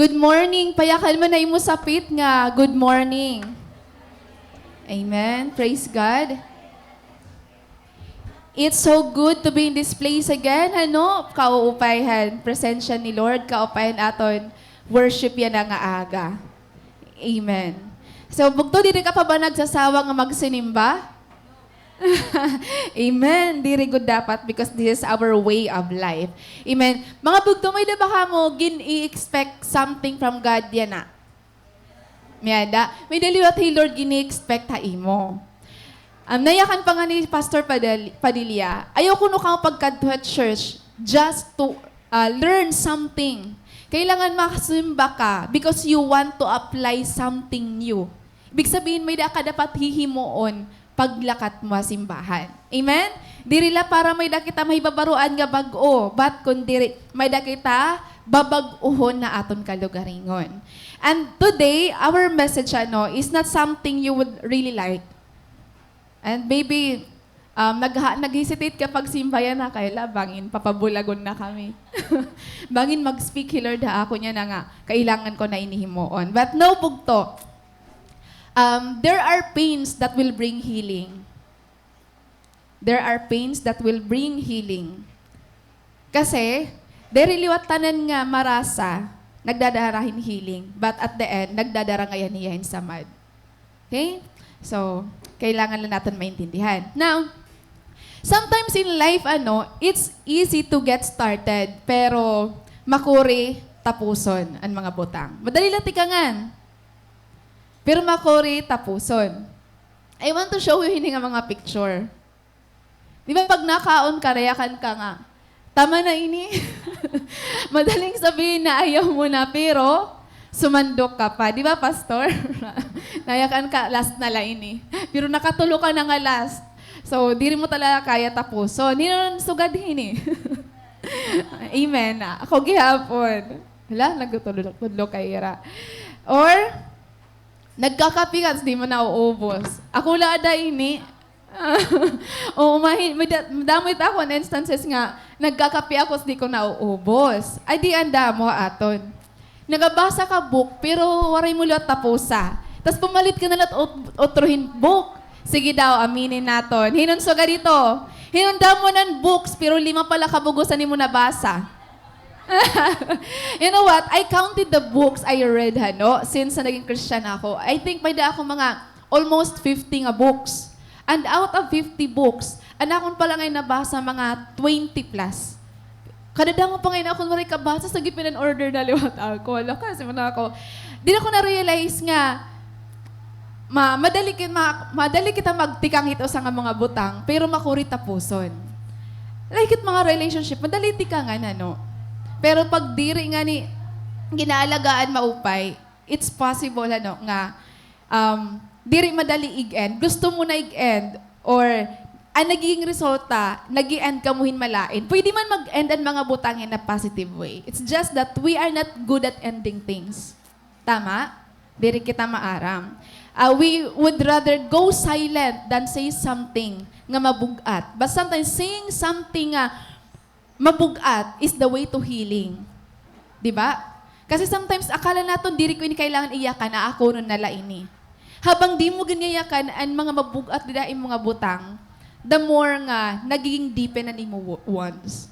Good morning. Payakan mo na imo sapit nga. Good morning. Amen. Praise God. It's so good to be in this place again. Ano? Kauupayhan. Presensya ni Lord. Kaupayan aton. Worship yan nga aga. Amen. So, bugto, diri ka pa ba nagsasawa nga magsinimba? Amen. Diri good dapat because this is our way of life. Amen. Mga bugto, may baka mo gin-i-expect something from God yan na. Miyada. May daliwat hey Lord gini-expect ha imo. Nayakan pa nga ni Pastor Padilla, ayaw ko no kang pagkadto at church just to learn something. Kailangan makasimba ka because you want to apply something new. Ibig sabihin, may da ka dapat hihimoon paglakat mo simbahan. Amen? Dirila para may da kita mahibabaruan nga bag-o, but kung diri, may da kita babag-uhon na aton kalugaringon. And today, our message is not something you would really like. And maybe, nag-hesitate ka pag simbayan na kaila, bangin, papabulagon na kami. Bangin mag-speak, Lord, ha, ako niya na nga, kailangan ko na inihimoon. But no, bugto. There are pains that will bring healing. There are pains that will bring healing. Kasi, deriliwat tanan nga marasa, nagdadarahin healing. But at the end, nagdadarangayan niyahin sa mad. Okay? So, kailangan lang natin maintindihan. Now, sometimes in life, it's easy to get started, pero makuri tapuson ang mga butang. Madali lang tikangan. Pero makuri tapuson. I want to show you hindi nga mga picture. Di ba pag nakaon ka, rayakan ka nga, tama na ini. Madaling sabihin na ayaw mo na, pero sumandok ka pa. Di ba, Pastor? Nayakan ka, last na lang ini. Pero nakatulo ka na nga last. So, di rin mo talaga kaya tapuson. Hindi na sugad ini. Amen. Ako gihapon. Hala, nagtutulog kay Ira. Or, nagkakapi ka, di mo na uubos. Ako lada ini. Madamit ako na instances nga, nagkakapi ako, di ko na uubos. Ay, di anda mo aton. Nagabasa ka book, pero waray mo lot tapusa. Tapos pumalit ka na lot otruhin book. Sige daw, aminin naton. Hinunso ka dito. Hinunda mo ng books, pero 5 pala kabugusan ni mo nabasa. You know what? I counted the books I read, since naging Christian ako. I think may da ako mga almost 50 nga books. And out of 50 books, anakon pala ngayon nabasa mga 20 plus. Kadada mo pa ngayon ako maray kabasa sa gipinan order na liwat ako. Wala kasi mo na ako. Di na ko na-realize nga, madali kita magtikang ito sa nga mga butang, pero makuri tapuson. Like it mga relationship, madali tikangan, Pero pag diri nga ni ginaalagaan maupay, it's possible, nga, diri madali i-end. Gusto mo na i-end, or ang nagiging resulta, nag-i-end ka muhin malain. Pwede man mag-end ang mga butang in a positive way. It's just that we are not good at ending things. Tama? Diri kita maaram. We would rather go silent than say something nga mabugat. But sometimes saying something nga mabugat is the way to healing. Diba? Kasi sometimes akala natin diri ko ini kailangan iyakan na ako nun nala ini. Habang di mo ganyayakan ang mga mabugat didaing mga butang, the more nga nagiging deepen na imo wounds.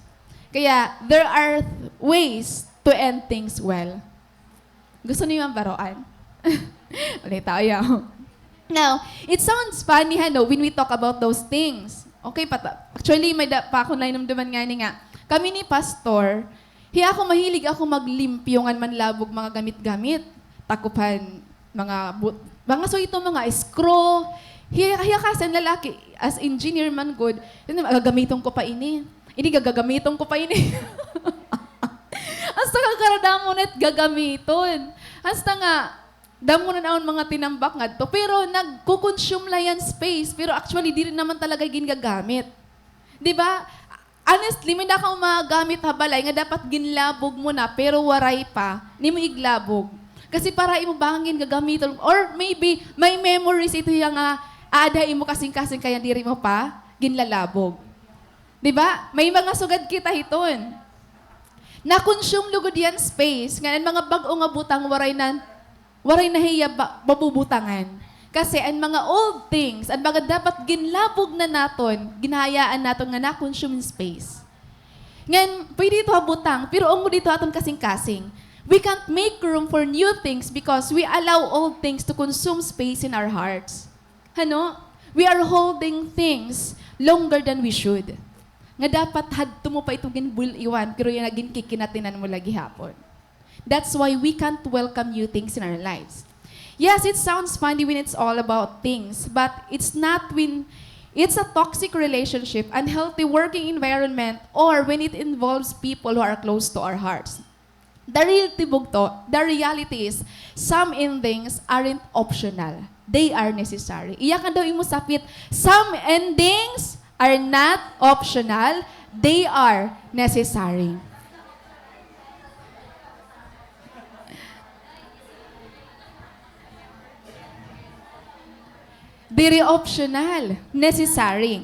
Kaya there are ways to end things well. Gusto niyo ang baroan? Ulit tayo. Now, it sounds funny, when we talk about those things. Okay, actually, may pa ako nainamdaman nga kami ni Pastor, ako mahilig ako maglimpyo nga manlabog mga gamit-gamit. Takupan, mga so ito mga screw. Hiya kasi ang lalaki, as engineer man good, gagamiton ko pa ini. Gagamiton ko pa ini. Hasta kakarada mo net gagamiton. Hasta nga, damo na naon mga tinambak nga to. Pero nagkukonsume lang yan space. Pero actually, di rin naman talaga ginagamit. Di ba? Honestly, may na kang magamit habalay nga dapat ginlabog mo na, pero waray pa, ni mo iglabog. Kasi para imo bangin gagamiton. Or maybe, may memories ito yung aaday mo kasing-kasing kaya diri mo pa, ginlalabog. Di ba? May mga sugad kita hiton. Na-consume lugod yan space. Ngayon mga bag-o nga butang waray na hiya babubutangan. Kasi ang mga old things, ang mga dapat ginlabog na naton, ginahayaan naton nga na-consume space. Ngayon, pwede ito habutang, pero ang mo dito aton kasing-kasing. We can't make room for new things because we allow old things to consume space in our hearts. Ano? We are holding things longer than we should. Nga dapat hadto mo pa itong ginbuliwan, pero yung naging kikinatinan mo lagi hapon. That's why we can't welcome new things in our lives. Yes, it sounds funny when it's all about things, but it's not when it's a toxic relationship, unhealthy working environment, or when it involves people who are close to our hearts. The reality is, some endings aren't optional. They are necessary. Iyakan daw imo sapit, some endings are not optional, they are necessary. Very optional, necessary.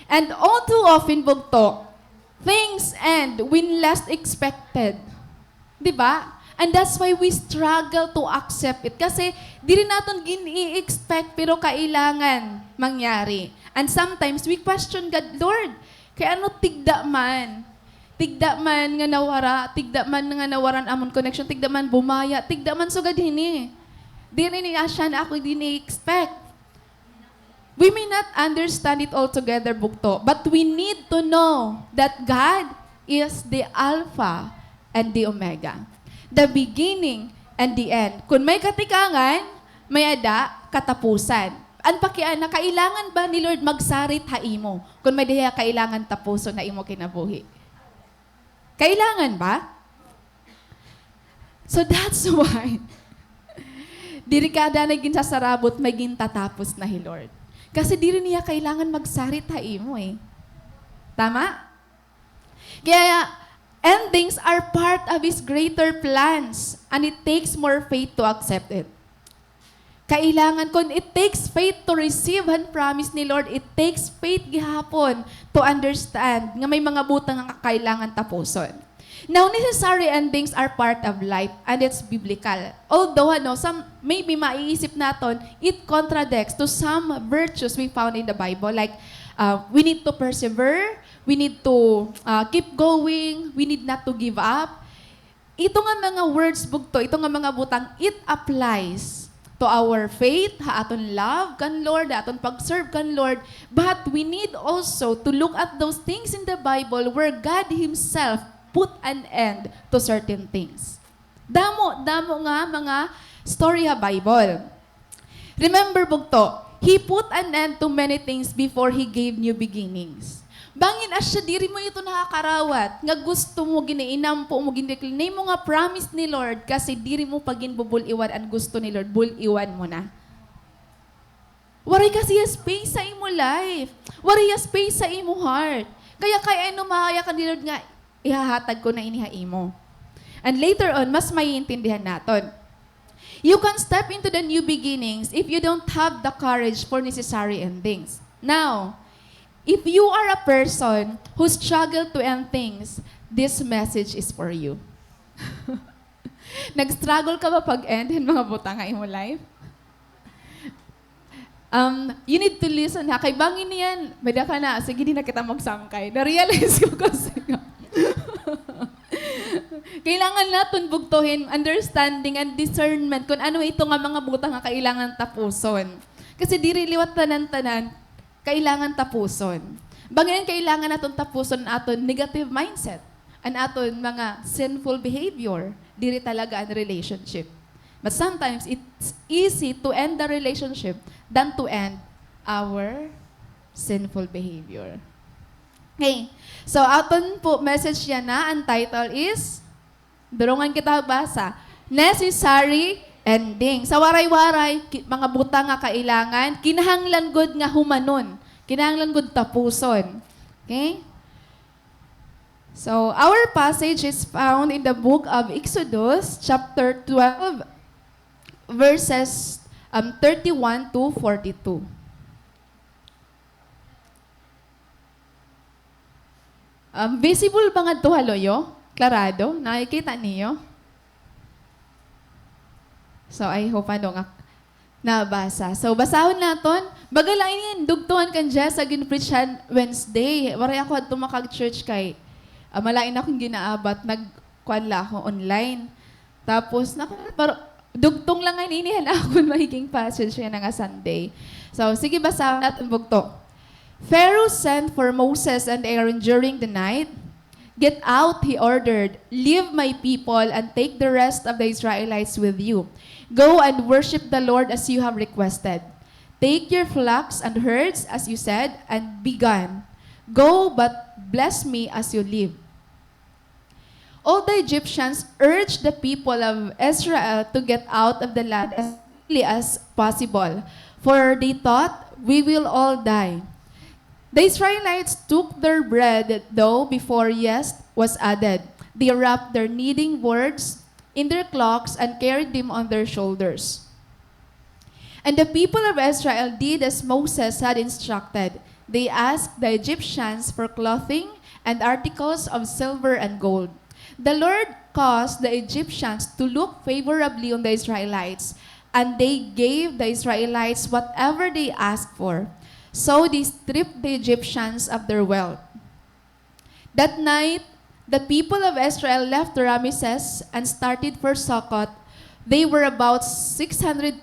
And all too often, bugto, things end when least expected. Diba? And that's why we struggle to accept it. Kasi di rin natin gini-expect pero kailangan mangyari. And sometimes we question God, Lord, kaya ano tigda man? Tigda man nga nawara, tigda man nga nawaran amon connection, tigda man bumaya, tigda man sugad hini. Di rin niya siya na ako dini-expect. We may not understand it altogether, bukto, but we need to know that God is the Alpha and the Omega. The beginning and the end. Kung may katikangan, may ada katapusan. An pakian na kailangan ba ni Lord magsarit ha imo? Kung may diya kailangan tapuso na imo kinabuhi. Kailangan ba? So that's why diri kada na ginsasarabot may gintatapos na hi Lord. Kasi diri niya kailangan magsarit ha imo eh. Tama? Kaya endings are part of His greater plans and it takes more faith to accept it. Kailangan, kung it takes faith to receive ang promise ni Lord, it takes faith gihapon to understand nga may mga butang nga kailangan tapuson. Now, necessary endings are part of life and it's biblical. Although, some maybe maiisip naton, it contradicts to some virtues we found in the Bible. Like, we need to persevere, we need to keep going, we need not to give up. Ito nga mga words bugto, ito nga mga butang, it applies to our faith, aton love kan Lord, aton pag-serve kan Lord. But we need also to look at those things in the Bible where God Himself put an end to certain things. Damo nga mga story ha Bible. Remember bugto, He put an end to many things before He gave new beginnings. Bangin asya diri mo ito nakakarawat, nga gusto mo giniinampo mo gindeklinay mo nga promise ni Lord kasi diri mo pagin bubuliwan ang gusto ni Lord, buliwan mo na. Waray kasi space sa imo life. Waray space sa imo heart. Kaya ano mahaya ka ni Lord nga ihahatag ko na iniha imo. And later on, mas maiintindihan naton. You can step into the new beginnings if you don't have the courage for necessary endings. Now, if you are a person who struggled to end things, this message is for you. Nag-struggle ka ba pag-end mga butang nga imo life? You need to listen ha. Kay bangin niyan, bada ka na, sige di na kita magsangkay. Na-realize ko kasi nga. Kailangan natin bugtuhin understanding and discernment kung ano ito nga mga butang nga kailangan tapuson. Kasi diri liwat tanan-tanan, kailangan tapuson. Bangin kailangan natin tapuson aton negative mindset and aton mga sinful behavior. Diri talaga ang relationship. But sometimes it's easy to end the relationship than to end our sinful behavior. Okay. So, aton po message yan na, ang title is, durungan kita basa, Necessary Ending. Sa waray-waray, mga butang nga kailangan, kinahanglan gud nga humanon. Kinahanglan gud tapuson. Okay? So, our passage is found in the book of Exodus, chapter 12, verses 31 to 42. Visible ba nga ito, haloyo? Klarado? Nakikita niyo? So, I hope nga nabasa. So, basahon naton. Bagalain yan, dugtuhan kan dyan sa ginpreachan Wednesday. Waray ako at tumakag church kay malain akong ginaabat. Nagkuanla ako online. Tapos, dugtong lang ngayon inihan ako mahiging passage yan nga Sunday. So, sige, basahon natin bugto. Pharaoh sent for Moses and Aaron during the night. Get out, he ordered. Leave my people and take the rest of the Israelites with you. Go and worship the Lord as you have requested. Take your flocks and herds, as you said, and be gone. Go, but bless me as you live. All the Egyptians urged the people of Israel to get out of the land as quickly as possible, for they thought, we will all die. The Israelites took their bread, though, before yeast was added. They wrapped their kneading boards in their cloaks and carried them on their shoulders. And the people of Israel did as Moses had instructed. They asked the Egyptians for clothing and articles of silver and gold. The Lord caused the Egyptians to look favorably on the Israelites, and they gave the Israelites whatever they asked for. So they stripped the Egyptians of their wealth. That night, the people of Israel left Ramesses and started for Succoth. They were about 600,000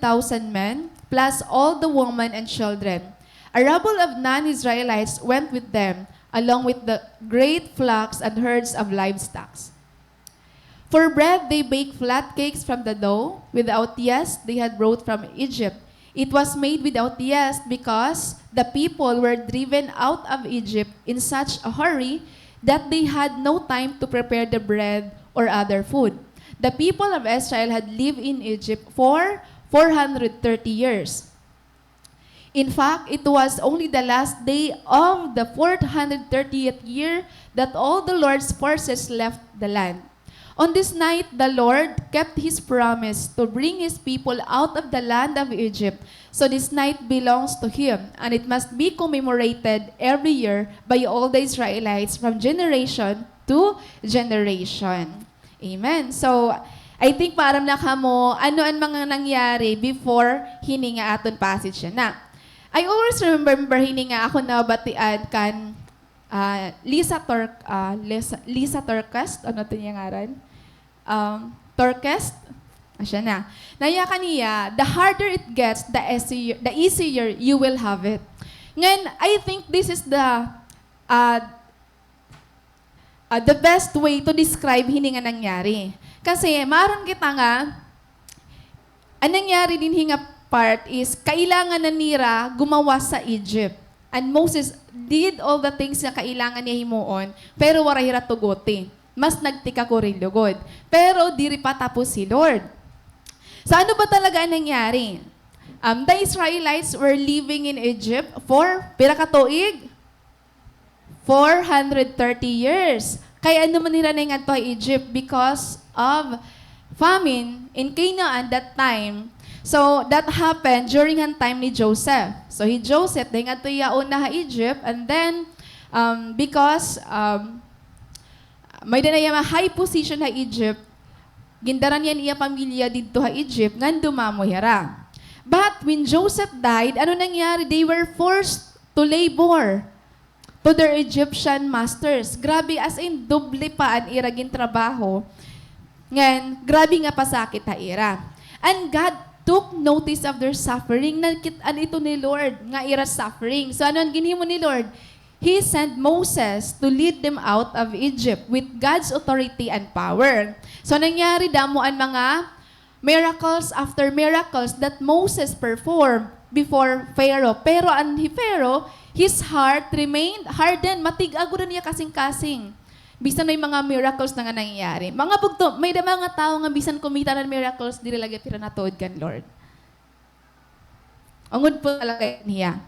men, plus all the women and children. A rabble of non-Israelites went with them, along with the great flocks and herds of livestock. For bread, they baked flat cakes from the dough, without yeast they had brought from Egypt. It was made without yeast because the people were driven out of Egypt in such a hurry that they had no time to prepare the bread or other food. The people of Israel had lived in Egypt for 430 years. In fact, it was only the last day of the 430th year that all the Lord's forces left the land. On this night, the Lord kept His promise to bring His people out of the land of Egypt. So this night belongs to Him, and it must be commemorated every year by all the Israelites from generation to generation. Amen. So, I think param na kamo, ano ang mga nangyari before hininga aton passage na. I always remember hininga ako na batian kan Lisa Torcast, ano ito niya ngaran? Torcast, asya na. Naya kaniya, the harder it gets, the easier you will have it. Ngayon, I think this is the best way to describe hininga nangyari. Kasi, maron kita nga, ang nangyari din hinga part is, kailangan na nira gumawa sa Egypt. And Moses did all the things na kailangan niya himuon, pero warahira tugote. Mas nagtika ko rin lugod. Pero diri pa tapos si Lord. So ano ba talaga ang nangyari? The Israelites were living in Egypt for, pira ka tuig? 430 years. Kaya ano man nila na nga to Egypt because of famine in Canaan that time. So, that happened during ang time ni Joseph. So, Joseph, dahil nga ito yaon na Egypt, and then, because may dinayama high position na Egypt, gindaran yan iya pamilya dito ha Egypt, ngan dumamo yara. But when Joseph died, ano nangyari? They were forced to labor to their Egyptian masters. Grabe, as in, doble pa ang iragin trabaho. Ngan, grabe nga pasakit ha ira. And God took notice of their suffering. Nakitaan ito ni Lord, nga ira suffering. So ano ang ginhimo ni Lord? He sent Moses to lead them out of Egypt with God's authority and power. So nangyari damo ang mga miracles after miracles that Moses performed before Pharaoh. Pero ang Pharaoh, his heart remained hardened. Matig-ago na niya kasing-kasing. Bisan may mga miracles na nga nangyayari. Mga bugto, may da mga tao nga bisan kumita ng miracles, dili lagi pira natuod kan Lord. Angod po talaga niya.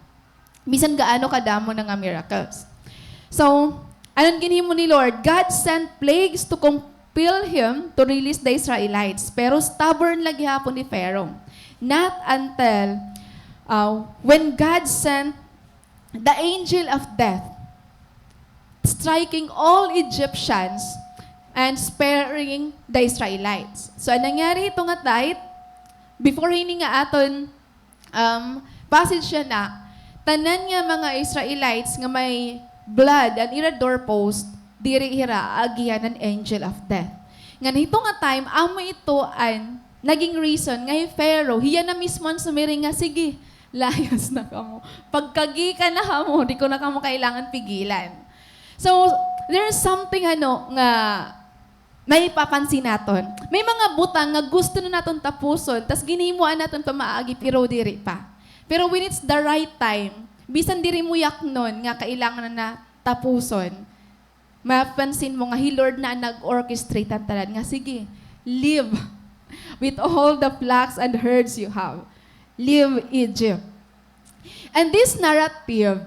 Bisan gaano kadamo na nga miracles. So, anong ginhimo ni Lord? God sent plagues to compel Him to release the Israelites. Pero stubborn lagi hapon ni Pharaoh. Not until when God sent the angel of death, striking all Egyptians, and sparing the Israelites. So, ang nangyari ito nga dahil, before ini nga aton passage siya na, tanan nga mga Israelites nga may blood and ira doorpost, diri ira agihan ng angel of death. Nga nito nga time, amo ito an naging reason nga Pharaoh, hiya na mismo ang sumiring nga, sige, layas na kamo. Pagkagi ka na kamo, di ko na kamo kailangan pigilan. So, there's something nga may papansin naton. May mga butang nga gusto na naton tapuson, tas ginimuan naton pamaagi, pero diri pa. Pero when it's the right time, bisan diri mo yaknon nga kailangan na tapuson, mapansin mo nga, Lord na nag-orchestrate ang tanan nga, sige, live with all the flocks and herds you have. Leave Egypt. And this narrative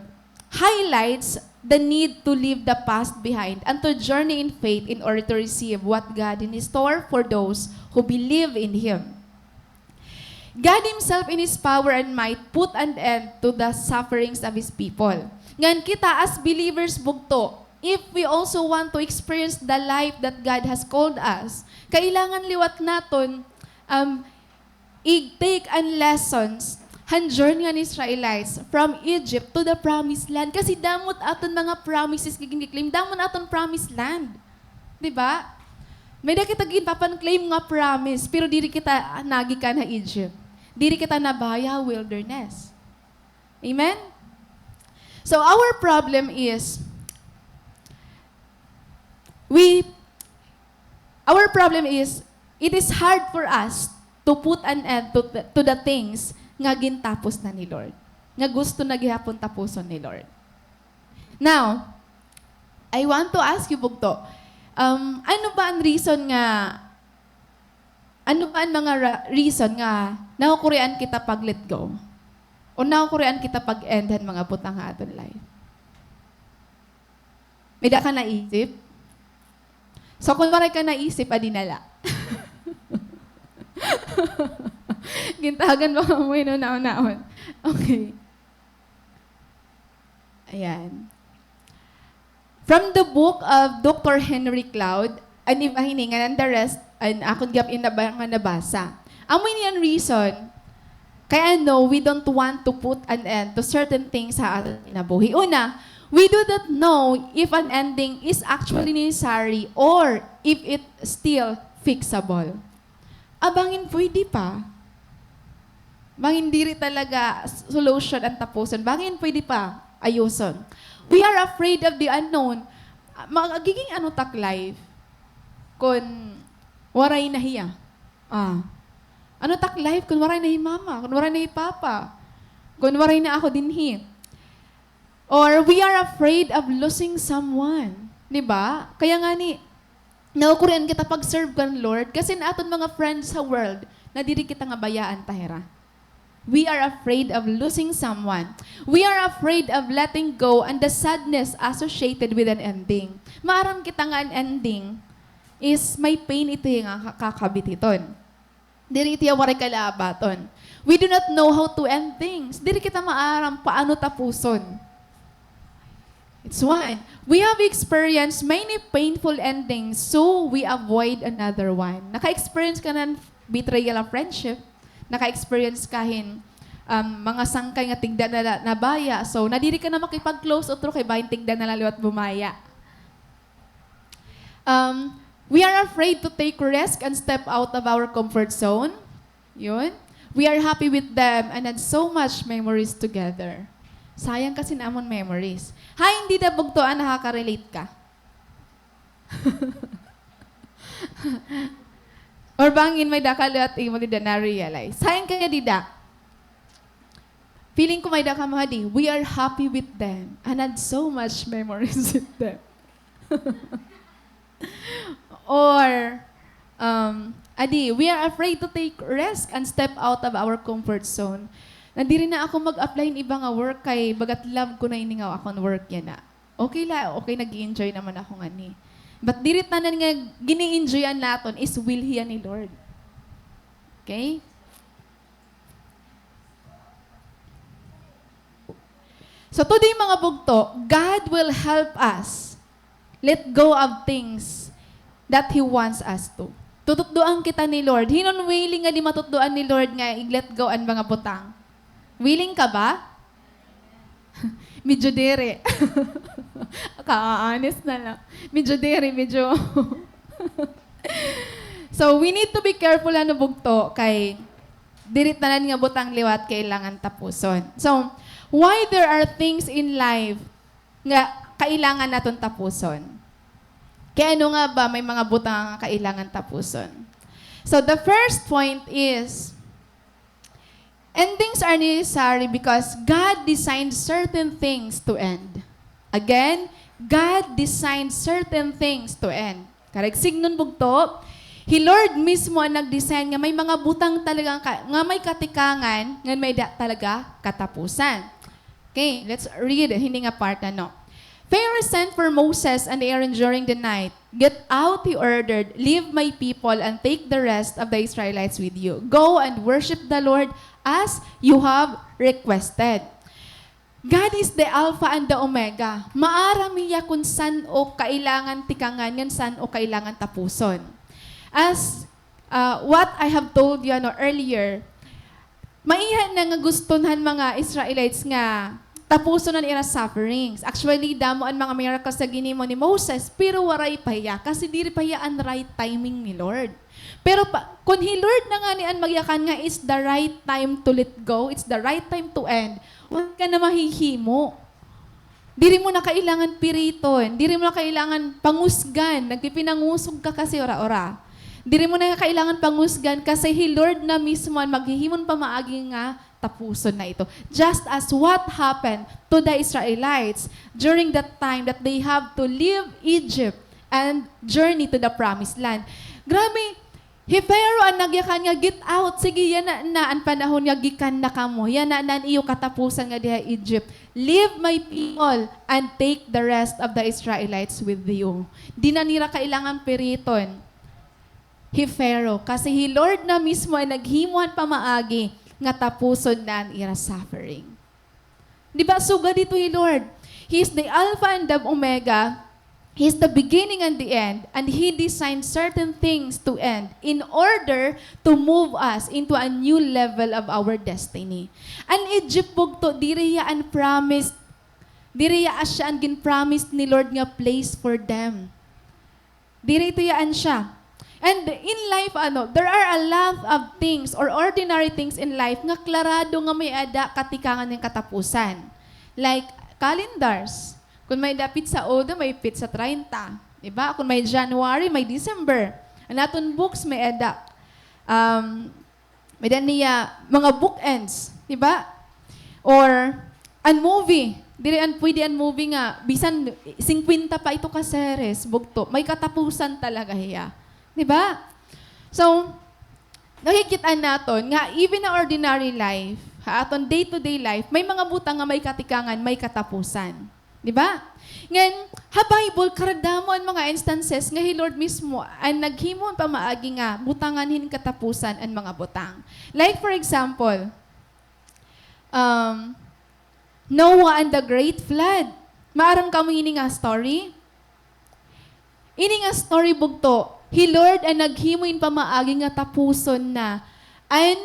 highlights the need to leave the past behind and to journey in faith in order to receive what God in store for those who believe in Him. God Himself in His power and might put an end to the sufferings of His people. Ngan kita as believers bugto, if we also want to experience the life that God has called us, kailangan liwat naton i-take an lessons han journey ng Israelites from Egypt to the promised land. Kasi damot aton mga promises giging-claim, damot aton promised land. Diba? May da kita papan-claim nga promise, pero diri kita nagi ka na Egypt. Diri kita nabaya wilderness. Amen? So our problem is, it is hard for us to put an end to the things nga gintapos na ni Lord. Nga gusto na gihapon tapuson ni Lord. Now, I want to ask you, Bugto, ano ba ang mga reason nga nakukurian kita pag let go? O nakukurian kita pag endan mga butang nga aton life? May da ka naisip? So, kung maray ka naisip, adinala. Gintagan ba mo yun naon-naon? Okay. Ayan. From the book of Dr. Henry Cloud, ang ibahiningan and the rest, and akong gap in nga nabasa. Amoy niyan reason, kaya we don't want to put an end to certain things sa ating kinabuhi. Una, we do not know if an ending is actually necessary or if it still fixable. Abangin pwede pa. Bangin diri talaga solution ang tapuson. Bangin pwede pa ayuson. We are afraid of the unknown. Magiging tak life kung waray na hiya. Tak life kung waray na hi mama, kung waray na hi papa, kung waray na ako dinhi. Or we are afraid of losing someone. Diba? Kaya nga naukurian kita pag-serve kan Lord kasi na aton mga friends sa world na diri kita nga bayaan tahera. We are afraid of losing someone. We are afraid of letting go and the sadness associated with an ending. Maaram kita nga an ending is may pain ito yung kakabititon. Diri iti waray kalabaton. We do not know how to end things. Diri kita maaram paano tapuson. It's one. We have experienced many painful endings, so we avoid another one. Naka-experience ka ng betrayal of friendship. Naka-experience kahin mga sangkay nga tigda na nabaya. So, nadiri ka na makipag-close otro kay bahin tigda na laliwat bumaya. We are afraid to take risk and step out of our comfort zone. Yun. We are happy with them and had so much memories together. Sayang kasi namon memories. Hindi na bugtoan, nakaka-relate ka. Or bangin may dakalo at imo dida na-realize. Sayang kaya dida. Feeling ko may daka mahadi. We are happy with them and had so much memories with them. Or, we are afraid to take risk and step out of our comfort zone. Nandiri na ako mag-apply ng ibang work kay bagat love ko na iningaw akong work yan na. Okay nag-i-enjoy naman ako nga ni. But dirit tanan nga gini-enjoyan naton is will hiya ni Lord. Okay? So today mga bugto, God will help us let go of things that He wants us to. Tututduan kita ni Lord. Hinon willing nga di matutduan ni Lord nga i-let go ang mga butang. Willing ka ba? Medyo dere. Ka-honest na lang. Medyo dere, medyo... So, we need to be careful ano bugto kay dirit na nga butang liwat kailangan tapuson. So, why there are things in life nga kailangan naton tapuson? Kaya ano nga ba may mga butang nga kailangan tapuson? So, the first point is, endings are necessary because God designed certain things to end. Again, God designed certain things to end. Karagsig nun bugto, He Lord mismo ang nag-design nga may mga butang talagang nga may katikangan, nga may talaga katapusan. Okay, let's read hindi nga part no. Pharaoh sent for Moses and Aaron during the night. Get out, he ordered, leave my people and take the rest of the Israelites with you. Go and worship the Lord as you have requested. God is the Alpha and the Omega. Maaramiya kung san o kailangan tikangan, yan san o kailangan tapuson. As what I have told you earlier, maihan na nga gustonhan mga Israelites nga tapuson na ira sufferings. Actually, damo ang mga miracles sa ginimo ni Moses, pero waray pahiya. Kasi diri pahiya ang right timing ni Lord. Pero kung He Lord na nga ni an magyakan nga, it's the right time to let go, it's the right time to end, huwag ka na mahihimo. Diri mo na kailangan piriton, diri mo na kailangan pangusgan, nagpipinangusog ka kasi ora-ora. Diri mo na kailangan pangusgan kasi He Lord na mismo ang maghihimon pa maagi nga tapuson na ito. Just as what happened to the Israelites during that time that they have to leave Egypt and journey to the promised land. Grabe, Pharaoh ang nagyakan nga, get out. Sige, yan na ang panahon nga gikan na kamo. Yan na iyo katapusan nga diha Egypt. Leave my people and take the rest of the Israelites with you. Di na nila kailangan periton. Pharaoh, kasi He Lord na mismo ay naghimuan pamaagi nga tapuson na ang ira suffering. Di ba, suga dito He Lord. He is the Alpha and the Omega. He is the beginning and the end. And He designed certain things to end in order to move us into a new level of our destiny. An Egypt bugto, diriya ang promised, diriya asya ang gin-promised ni Lord nga place for them. Diri ito yaan siya. And in life, there are a lot of things or ordinary things in life nga klarado nga may ada katikangan ng katapusan. Like calendars. Kung may dapit sa Oda, may pit sa 30. Diba? Kung may January, may December. Ang aton books, may ada. May niya mga bookends. Diba? Or an movie. Diri an pwede an movie nga. Bisan 50 pa ito ka series, bugto. May katapusan talaga hiya. Diba? So, nakikita naton nga even na ordinary life, aton day-to-day life, may mga butang nga may katikangan, may katapusan. Diba? Ngayon, Bible, karadamo ang mga instances nga He Lord mismo ang naghimon pa maagi nga butanganin katapusan ang mga butang. Like for example, Noah and the Great Flood. Maarang kamo ini nga story? Ini nga story bugto. He Lord ang naghimoin pa maagi nga tapuson na an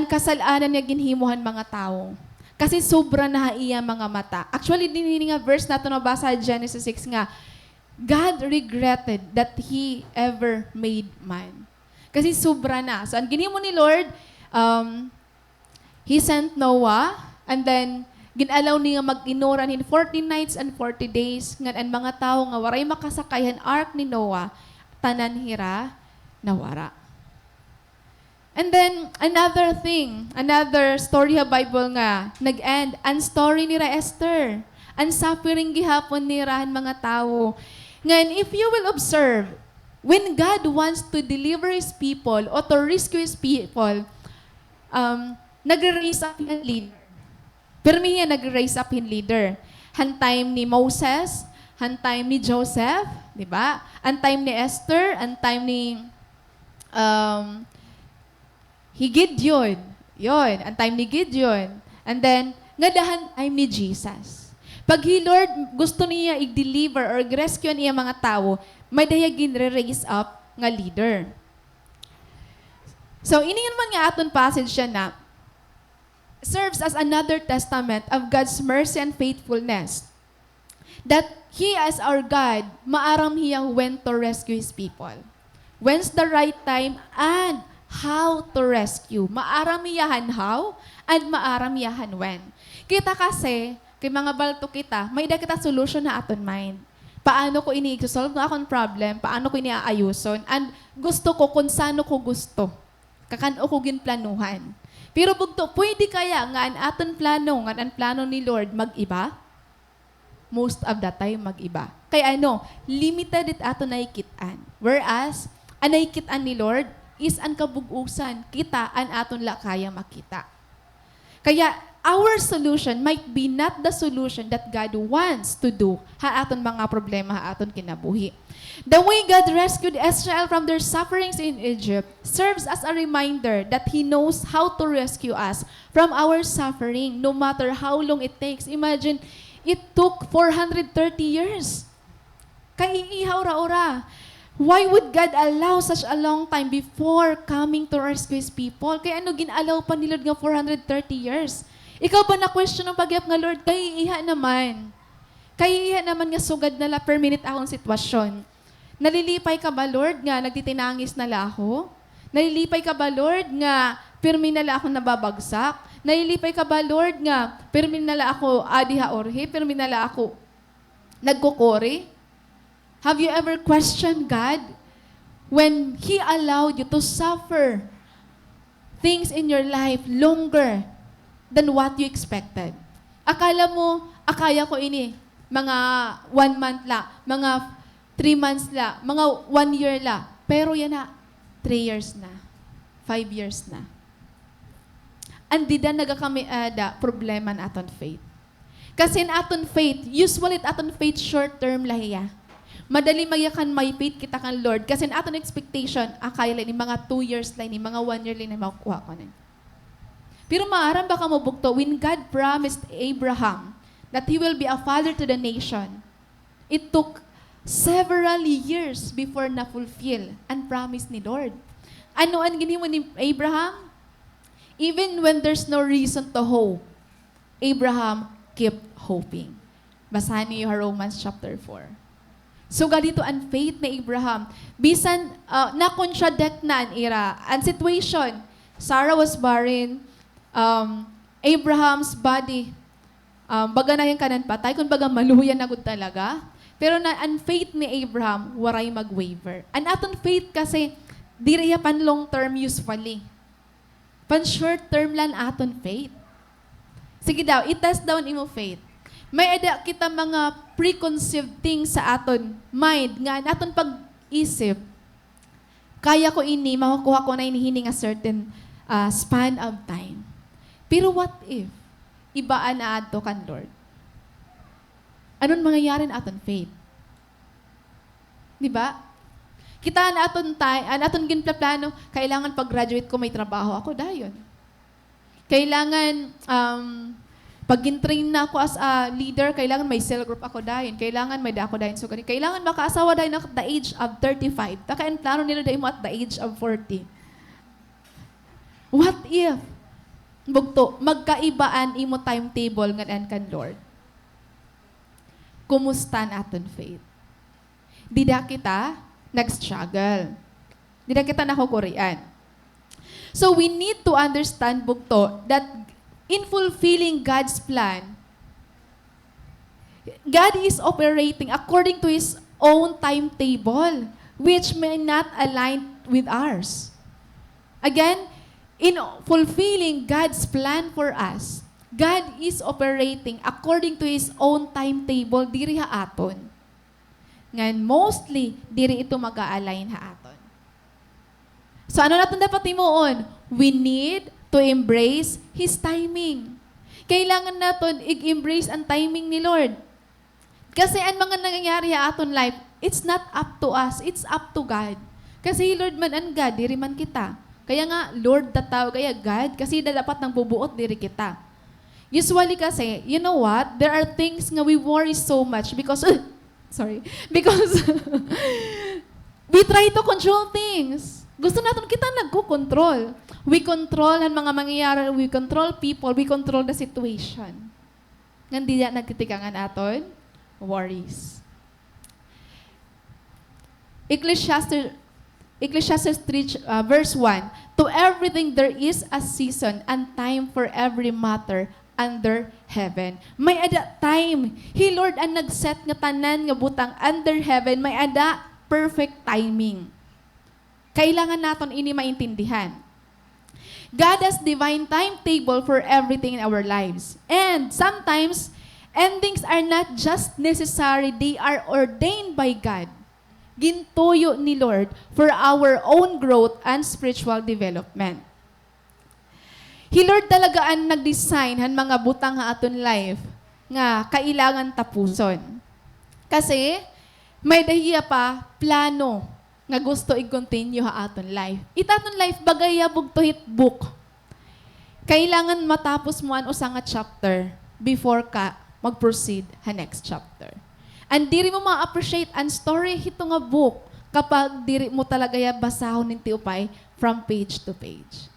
kasalanan niya ginhimuhan mga tao. Kasi sobra na iya mga mata. Actually, din nga verse nato nabasa sa Genesis 6 nga, God regretted that He ever made man. Kasi sobra na. So, ang ginhimo ni Lord, He sent Noah, and then, ginalaw niya mag-inoran in 40 nights and 40 days, nga ang mga tao nga waray makasakayan ark ni Noah, tanan hira nawara. And then, another story ha Bible nga, nag-end, ang story ni Esther, ang suffering gihapon ni Rahan mga tao. Ngayon, if you will observe, when God wants to deliver His people or to rescue His people, nag-raise up yung leader. Pero may nag-raise up yung leader. Han time ni Moses, han time ni Joseph, di ba? An time ni Esther, an time ni Gideon. Yon, ang time ni Gideon. And then, ngadahan time ni Jesus. Pag Lord, gusto niya i-deliver or rescue niya mga tao, may dayagin raise up nga leader. So, ini naman nga aton passage siya na serves as another testament of God's mercy and faithfulness. That He as our God, maaram Hiya when to rescue His people. When's the right time and how to rescue. Maaram Hiyahan how and maaram Hiyahan when. Kita kasi, kay mga balto kita, may da kita solution na aton mind. Paano ko ini-solve na akong problem, paano ko ini-aayuson, and gusto ko kung saan ko gusto. Kakano ko ginplanuhan. Pero bugto, pwede kaya nga an aton plano, nga an plano ni Lord mag-iba? Most of the time mag-iba. Kaya limited it ato naikitaan. Whereas, ang naikitaan ni Lord is ang kabugusan. Kita an aton la kaya makita. Kaya, our solution might be not the solution that God wants to do ha aton mga problema ha aton kinabuhi. The way God rescued Israel from their sufferings in Egypt serves as a reminder that He knows how to rescue us from our suffering, no matter how long it takes. Imagine, it took 430 years. Kaiihaw ra-ora. Why would God allow such a long time before coming to rescue His people? Kaya ginalaw pa ni Lord nga 430 years? Ikaw ba na-question ng pagyap nga, Lord, kaiiha naman. Kaiiha naman nga sugad nala per minute akong sitwasyon. Nalilipay ka ba, Lord, nga nagtitinangis nala ako? Nalilipay ka ba, Lord, nga pirmi nala ako nababagsak? Nalilipay ka ba, Lord, nga pirmi nala ako adiha orhe? Pirmi nala ako nagkukori? Have you ever questioned God when He allowed you to suffer things in your life longer than what you expected? Akala mo, akaya ko ini, mga 1 month la, mga 3 months la, mga 1 year la. Pero yan na, 3 years na, 5 years na. Andi da nagakami ada problema na aton faith. Kasi in aton faith, usually aton faith short-term lahiya. Madali magyakan may faith kita kan Lord. Kasi in aton expectation, akaya lang ni mga 2 years lang, ni mga 1 year lang na makukuha ko na. Pero maaram baka mo bugto, when God promised Abraham that he will be a father to the nation, it took several years before na-fulfill and promise ni Lord. Ano ang giniwan ni Abraham? Even when there's no reason to hope, Abraham kept hoping. Basahin niyo Romans chapter 4. So ganito ang faith ni Abraham. Bisan na-contradict na ang ira. Ang situation, Sarah was barren, Abraham's body, baga na yung kanan patay, kung baga maluyan na gud talaga. Pero na ang faith ni Abraham, waray mag-waver. Ang aton faith kasi, di rin pan long term usually. Pan short term lang aton faith. Sige daw, i-test down imo faith. May ada kita mga preconceived things sa aton mind, nga aton pag-isip, kaya ko ini, makukuha ko na inihini nga certain span of time. Pero what if, ibaan na adto kan Lord? Anong mangyayari na aton faith? Di ba? Kita na aton ginplano, kailangan pag-graduate ko may trabaho ako, dayon. Kailangan, pag gin-train na ako as a leader, kailangan may cell group ako dayon. Kailangan may da ako dayon. So, kailangan makaasawa dayon at the age of 35. Takain plano nila dayon mo at the age of 40. What if, bugto, magkaibaan imo timetable nga kan Lord? Kumusta na aton faith? Dida kita nag-struggle. Dida kita nakukurian. So we need to understand, bugto, that in fulfilling God's plan, God is operating according to His own timetable, which may not align with ours. Again, in fulfilling God's plan for us, God is operating according to His own timetable, diri ha aton. Ngan mostly, diri ito mag-a-align ha aton. So ano natin dapat timuon? We need to embrace His timing. Kailangan natin i-embrace ang timing ni Lord. Kasi ang mga nangyayari sa aton life, it's not up to us, it's up to God. Kasi Lord man ang God, diri man kita. Kaya nga, Lord tataw, kaya God, kasi dapat nang bubuot diri kita. Usually kasi, you know what? There are things nga we worry so much because, because we try to control things. Gusto natin kita nagko-control. We control ang mga mangyayari, we control people, we control the situation. Hindi na nagtitikangan aton, worries. Ecclesiastes 3, verse 1, to everything there is a season and time for every matter under heaven. May ada time. He Lord ang nag-set nga tanan nga butang under heaven, may ada perfect timing. Kailangan naton ini maintindihan. God has divine timetable for everything in our lives. And sometimes, endings are not just necessary, they are ordained by God. Gintuyo ni Lord for our own growth and spiritual development. He Lord talaga ang nag-design han mga butang nga aton life nga kailangan tapuson. Kasi may dahiya pa plano nga gusto i-continue ha aton life. Itaton life bagaya bug to hit book. Kailangan matapos mo an usa nga chapter before ka mag-proceed ha next chapter. And diri mo ma-appreciate an story hito nga book kapag diri mo talaga ya basahon ninti upay from page to page.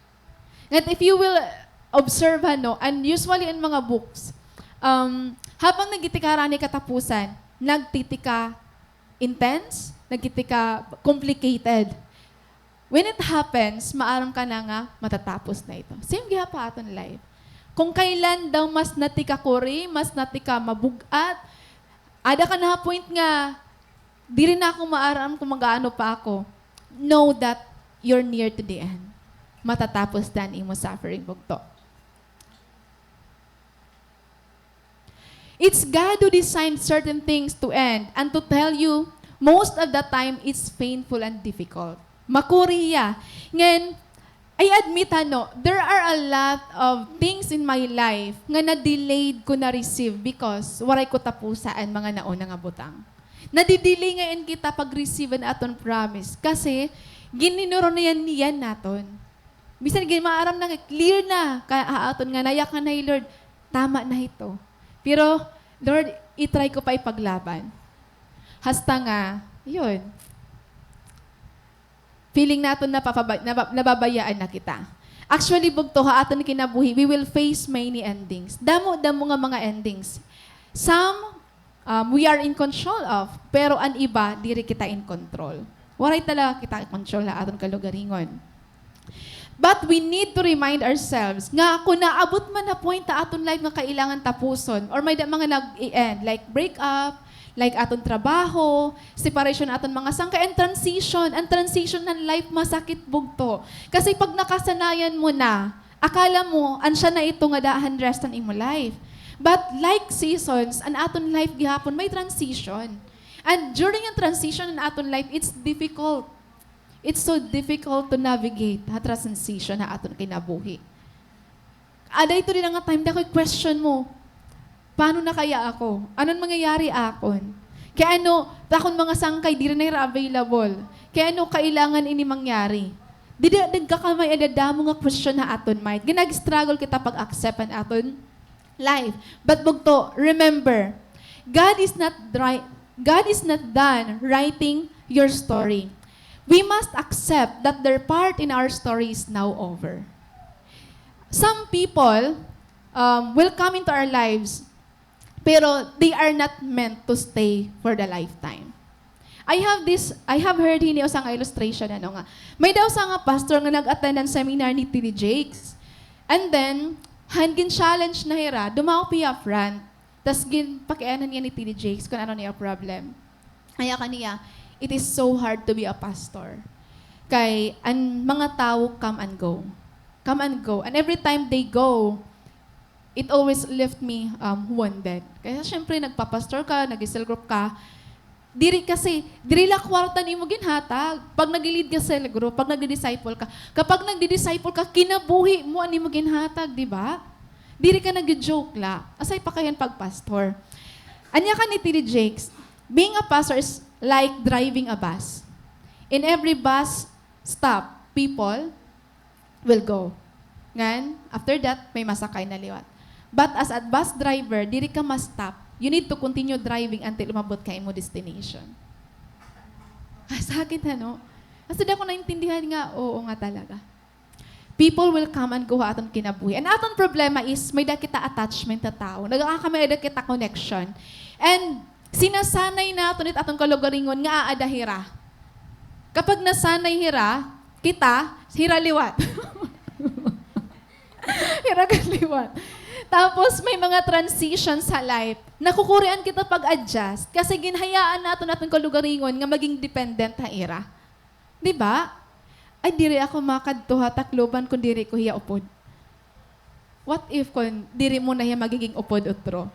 And if you will observe, and usually in mga books, habang nagtitika ni katapusan, nagtitika intense, nagtitika complicated. When it happens, maaram ka na nga, matatapos na ito. Same giha pa aton life. Kung kailan daw mas natika kuri, mas natika mabugat, ada ka na point nga, di rin ako maaram kung mag-ano pa ako. Know that you're near to the end. Matatapos dan imo suffering bugto. It's God who designed certain things to end and to tell you most of the time it's painful and difficult. Makuriya. Ngayon, I admit there are a lot of things in my life nga na-delayed ko na-receive because waray ko tapusaan mga nauna nga butang. Nadidelay ngayon kita pag-receive an aton promise kasi gininuro na yan niyan naton. Bisan maaram na, clear na, kaaton nga, nayak ka na, Lord, tama na ito. Pero, Lord, itry ko pa ipaglaban. Hasta nga, yun. Feeling natin na nababayaan na kita. Actually, bugto ha, aton kinabuhi, we will face many endings. Damo nga mga endings. Some, we are in control of, pero an iba, diri kita in control. Waray talaga kita in control ha, aton kalugaringon. But we need to remind ourselves nga kung naabot man na point na aton life nga kailangan tapuson or may mga nag-i-end like break up, like aton trabaho, separation aton mga sangka, and transition. Ang transition ng life masakit bugto. Kasi pag nakasanayan mo na, akala mo, ansya na ito nga daahan rest ang imo life. But like seasons, ang aton life gihapon may transition. And during yung transition ng aton life, it's difficult. It's so difficult to navigate ha transition na aton kinabuhi. Aday ito rin nga time na question mo, paano na kaya ako? Anong mangyayari akon? Kaya takon mga sangkay, di rin na available. Kaya kailangan ini mangyari? Di nagkakamay adadamo nga question na aton mind. Ginag-struggle kita pag-accept an aton life. But bugto, remember, God is not done writing your story. We must accept that their part in our story is now over. Some people will come into our lives, pero they are not meant to stay for the lifetime. I have heard hini usang illustration nga. May daw sa nga pastor nga nag-attend ng seminar ni T.D. Jakes. And then, hangin challenge na hira, dumaw piya front. Tas gin pakianan niya ni T.D. Jakes kung ano niya problem. Aya kaniya, it is so hard to be a pastor. Kay, ang mga tao come and go. Come and go. And every time they go, it always left me wounded. Kaya syempre, nagpapastor ka, nag-cell group ka, diri la kwarta ni mo ginhatag. Pag nag-lead ka sa cell group, pag nagdi-disciple ka, kapag nagdi-disciple ka, kinabuhi mo ani mo ginhatag, di ba? Diri ka nag-joke la. Asay pa kayan pag-pastor. Anya ka ni T.D. Jakes, being a pastor is like driving a bus. In every bus stop, people will go. Ngan, after that, may masakay na liwat. But as a bus driver, diri ka ma-stop. You need to continue driving until umabot ka mo destination. Sakit ano? Kasi di ako naintindihan nga, oo nga talaga. People will come and go aton kinabuhi. And aton problema is, may da kita attachment na tao. Nagkakamay da kita connection. And sinasanay natin it atong kalugaringon nga aadahira. Kapag nasanay kita, hira liwat. Hira kaliwat. Tapos may mga transitions sa life. Nakukurian kita pag-adjust kasi ginhayaan natin atong kalugaringon nga maging dependent ha ira. Di ba? Ay, diri ako makadto ha, takloban kung diri ko hiya upod. What if kung diri mo na hiya magiging upod utro?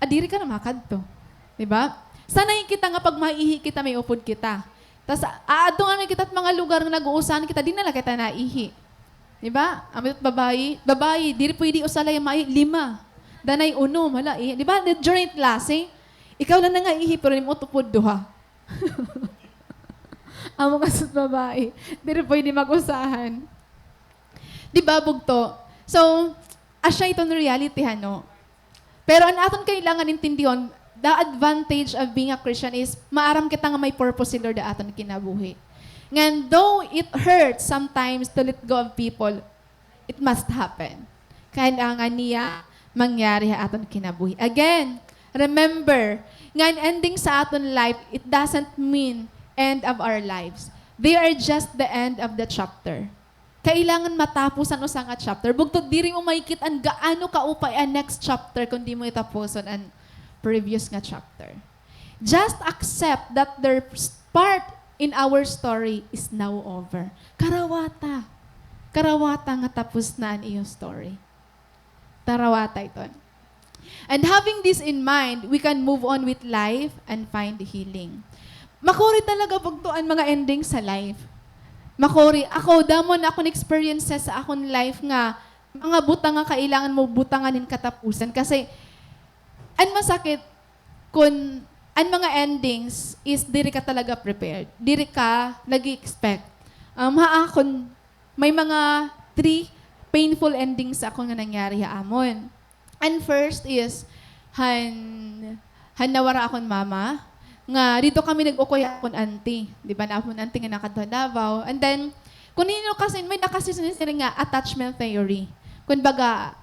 Diri ka na makadto. Di ba? Sanay kita nga pag maihi kita, may upod kita. Tapos, aadungan kita at mga lugar na nag-uusahan kita, di na lang kita naihi. Di ba? Amit babae, diri pwede usalay mai 5. Danay 1, hala, di ba? During klase, ikaw lang na nga ihi, pero mo tupod duha. Amo nga sa babae. Diri pwede mag-usahan. Di ba, bugto? So, asya itong reality, no? Pero ang aton kailangan intindiyon, the advantage of being a Christian is, maaram kita nga may purpose si Lord aton kinabuhi. Ngan, though it hurts sometimes to let go of people, it must happen. Kailangan niya mangyari ha aton kinabuhi. Again, remember, ngan ending sa aton life, it doesn't mean end of our lives. They are just the end of the chapter. Kailangan matapusan o nga chapter. Bugtod diri mo makikit ang gaano kaupay ang next chapter kung di mo itapusan ang previous nga chapter. Just accept that their part in our story is now over. Karawata. Karawata nga tapos na ang iyong story. Tarawata ito. And having this in mind, we can move on with life and find healing. Makuri talaga pagtuan mga ending sa life. Makuri, ako, damon akong experiences sa akong life nga, mga butang nga kailangan mo butanganin katapusan. Kasi, ang masakit, kung ang mga endings is diri ka talaga prepared. Diri ka nag-expect. Haakon, may mga 3 painful endings ako nga nangyari haamon. And first is, nawara akong mama, nga dito kami nag-ukoy akong auntie. Di ba na akong auntie nga nakadto Davao. And then, kung nino kasi, may nakasisin nga attachment theory. Kung baga,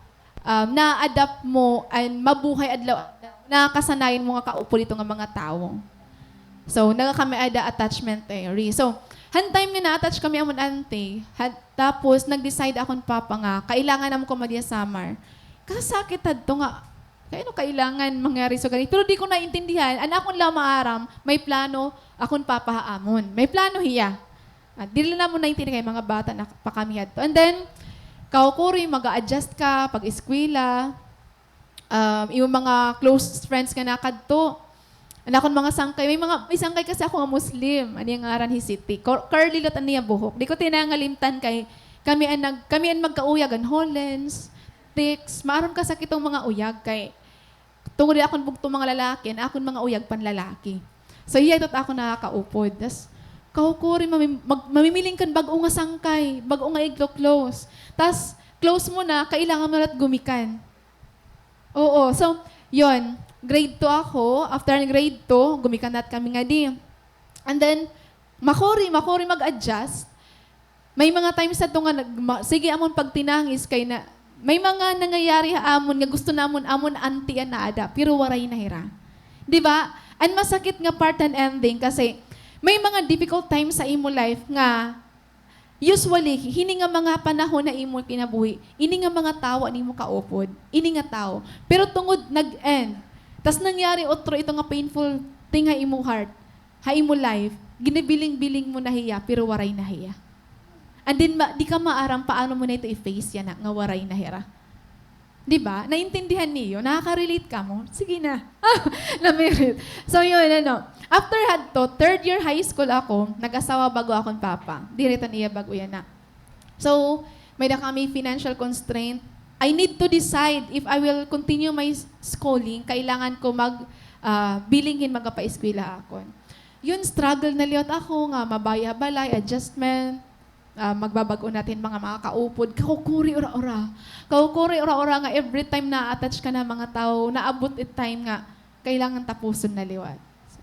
na-adapt mo and mabuhay adlaw, nakasanayin mo nga kaupo dito nga mga tao. So, kami ada attachment theory. So, han time nga na-attach kami amon auntie, tapos nag-decide akong papa nga, kailangan naman ko madya summer. Kasakit hadto nga, kaya kailangan mangyari so ganito. Pero di ko naintindihan. Ang akong lang maaram, may plano, akong papahaamon. May plano hiya. At di lang mo naintindihan kay mga bata na pa kami hadto. And then, kaukuri, mag-a-adjust ka pag-eskwela. Yung mga close friends ka nakadto. Ang akong mga sangkay. May sangkay kasi ako nga Muslim. Ano yung ngaran City. Curly lot niya buhok. Di ko tinangalimtan kay kami ang magkauyag ang Hollens, Tix. Maaram ka sa kitong mga uyag kay tungod akong bugto mga lalaki, na akong mga uyag panlalaki. So, iya ito't ako nakakaupod. Tas, kahukuri, mamimiling kan bago nga sangkay, bago nga iglo-close. Tas, close mo na, kailangan mo na't gumikan. Oo. So, yon grade 2 ako. After grade 2, gumikan na't kami nga di. And then, makuri mag-adjust. May mga times na ito nga, sige amon pagtinangis kay na, may mga nangyayari amon nga gusto namon amon auntie na ada, pero waray na hira. Di ba? Ang masakit nga part and ending kasi may mga difficult times sa imo life nga usually hini nga mga panahon na imo kinabuhi, ini nga mga tawo nimo kaupod, ini nga tawo. Pero tungod nag-end. Tas nangyari otro ito nga painful thing ha imo heart, ha imo life, ginibiling-biling mo na hiya pero waray na hiya. And then, di ka maaram paano mo na ito i-face yan nga waray na hira. Di ba? Naintindihan niyo? Nakaka-relate ka mo? Sige na. Na-merit. So, yun, After hadto, 3rd year high school ako, nag-asawa bago akong papa. Direta niya bago yan na. So, may na kami financial constraint. I need to decide if I will continue my schooling. Kailangan ko bilingin magpa-eskwela ako. Yun, struggle na liot ako nga, mabaya-balay, adjustment, magbabago natin mga kaupod. Kakukuri ora-ora. Kakukuri ora-ora nga every time na attach ka na mga tao, naabot it time nga, kailangan tapuson na liwat.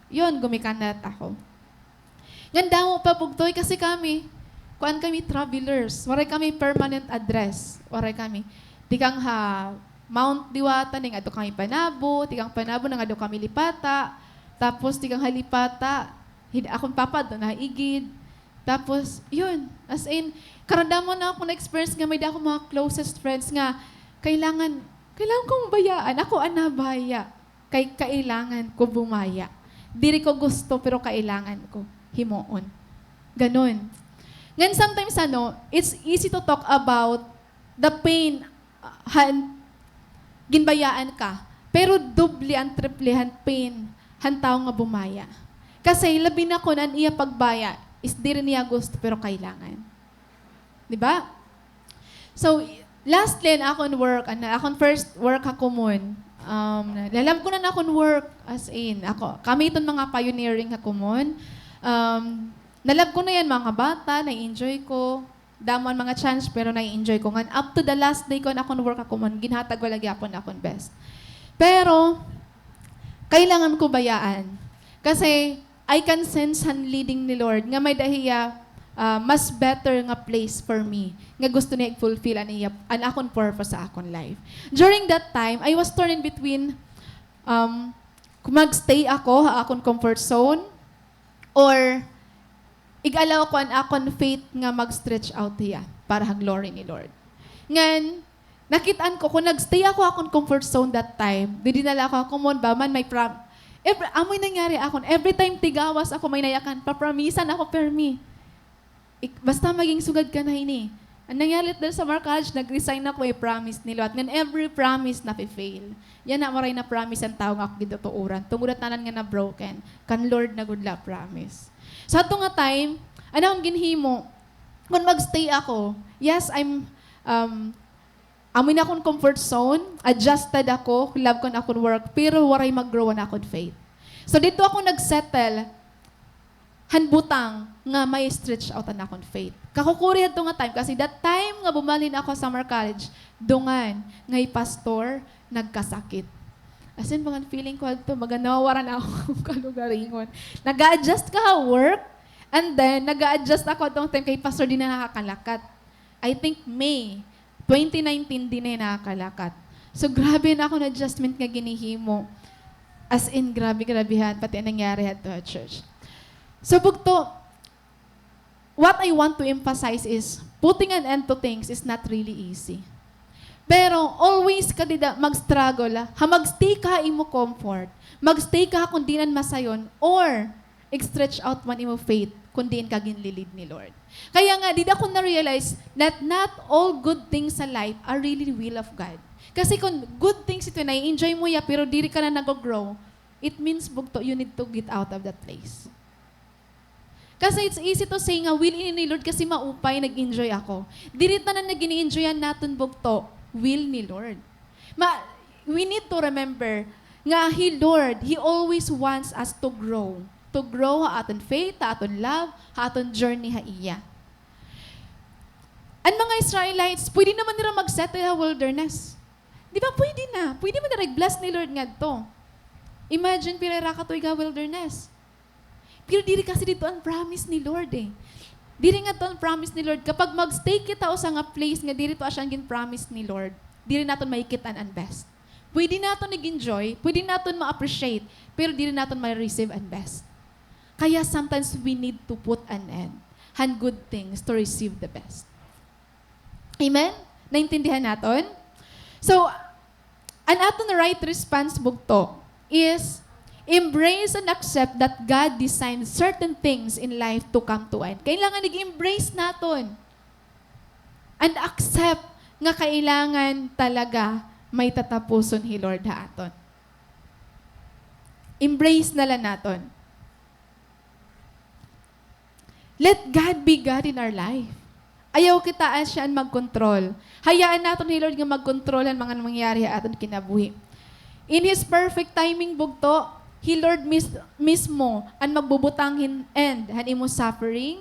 Yun, gumikanat ako. Ganda mo pa bugtoy kasi kuan kami travelers. Waray kami permanent address. Waray kami. Tikang Mount Diwata, ning ato kami Panabo, tikang Panabo, nang ato kami Lipata, tapos tikang Halipata, akong papa doon naigid. Tapos, yun, as in, karamdaman na ako na-experience nga may ako mga closest friends nga, kailangan kong bayaan. Ako anabaya. Kailangan ko bumaya. Diri ko gusto, pero kailangan ko himuon. Ganon. Ngayon, sometimes, it's easy to talk about the pain, ginbayaan ka. Pero doble ang triplehan pain, hantaw nga bumaya. Kasi labi na ko na iya pagbaya, is di rin niya gusto, pero kailangan. Diba? So, lastly, akong work, akong first work ako mon. Lalam ko na akong work, as in, kami itong mga pioneering ako mon. Nalab ko na yan mga bata, na-enjoy ko. Damon mga chance, pero na-enjoy ko. Ngan, up to the last day ko na akong work ako mon, ginhatag wala gyapon akong best. Pero, kailangan ko bayaan. Kasi, I can sense han leading ni Lord nga may dahiya mas better nga place for me. Nga gusto niya i-fulfill an akong purpose sa akong life. During that time, I was torn in between kung mag-stay ako sa akong comfort zone or igalaw ko ang akong faith nga mag-stretch out hiya para ang glory ni Lord. Ngan, nakitaan ko, kung nag-stay ako akong comfort zone that time, dinala ako mon ba man may amoy nangyari akon. Every time tigawas ako, may nayakan, papramisan ako per me. Basta maging sugad ka na ini. Ang nangyari dahil sa Markage, nag-resign ako promise ni Lord. Ngan every promise na fail. Yan na maray na promise ang tao nga ako ginutuuran. Tungudat nanan nga na broken. Kan Lord na good la promise. So ato nga time, akong ginhimo, kung mag-stay ako, yes, amoy na akong comfort zone, adjusted ako, love ko na akong work, pero waray mag-grow na akong faith. So dito ako nag-settle, hanbutang nga may stretch out na akong faith. Kakukuri ito nga time, kasi that time nga bumalin ako sa Summer College, dungan, ngay pastor, nagkasakit. As in, mga feeling ko ito, maganawaran ako kalugaringon. Nag-a-adjust ka work, and then nag-a-adjust ako itong time kay pastor din na nakakalakat. I think May 2019 din na nakakalakat. So, grabe na ako na adjustment nga ginihimo. As in, grabe-grabehan, pati ang nangyari at church. So, bugto, what I want to emphasize is, putting an end to things is not really easy. Pero, always ka dida mag-struggle, mag-stay ka imo comfort, mag-stay ka kung dinan masayon, or, stretch out man imo faith, kung diin ka ginlilid ni Lord. Kaya nga, dida ko na-realize that not all good things sa life are really the will of God. Kasi kung good things ito, na-enjoy mo ya, pero diri ka na nag-grow, it means, bugto, you need to get out of that place. Kasi it's easy to say nga, will ni Lord kasi maupay, nag-enjoy ako. Diri na nag-enjoyan natin, bugto, will ni Lord. We need to remember nga, Lord, He always wants us to grow ha aton faith, ha aton love, ha aton journey ha iya. Ang mga Israelites, pwede naman nila mag-settle sa wilderness. Di ba pwede na? Pwede man na bless ni Lord nga to. Imagine, pirera ka to wilderness. Pero diri kasi dito ang promise ni Lord eh. Diri nga to ang promise ni Lord. Kapag mag-stay kita o sa nga place nga diri to asyang gin-promise ni Lord, diri naton makikitan ang best. Pwede naton nag-enjoy, pwede naton ma-appreciate, pero diri naton ma-receive ang best. Kaya sometimes we need to put an end on good things to receive the best. Amen? Naintindihan naton? So, an aton right response bugto is embrace and accept that God designed certain things in life to come to end. Kailangan nag-embrace naton. And accept nga kailangan talaga may tatapuson hi Lord ha aton. Embrace na lang naton. Let God be God in our life. Ayaw kitaan siya ang mag-control. Hayaan natin ni Lord nga mag-control ang mga nangyayari aton kinabuhi. In His perfect timing bugto, He Lord mismo ang magbubutang end han imo suffering,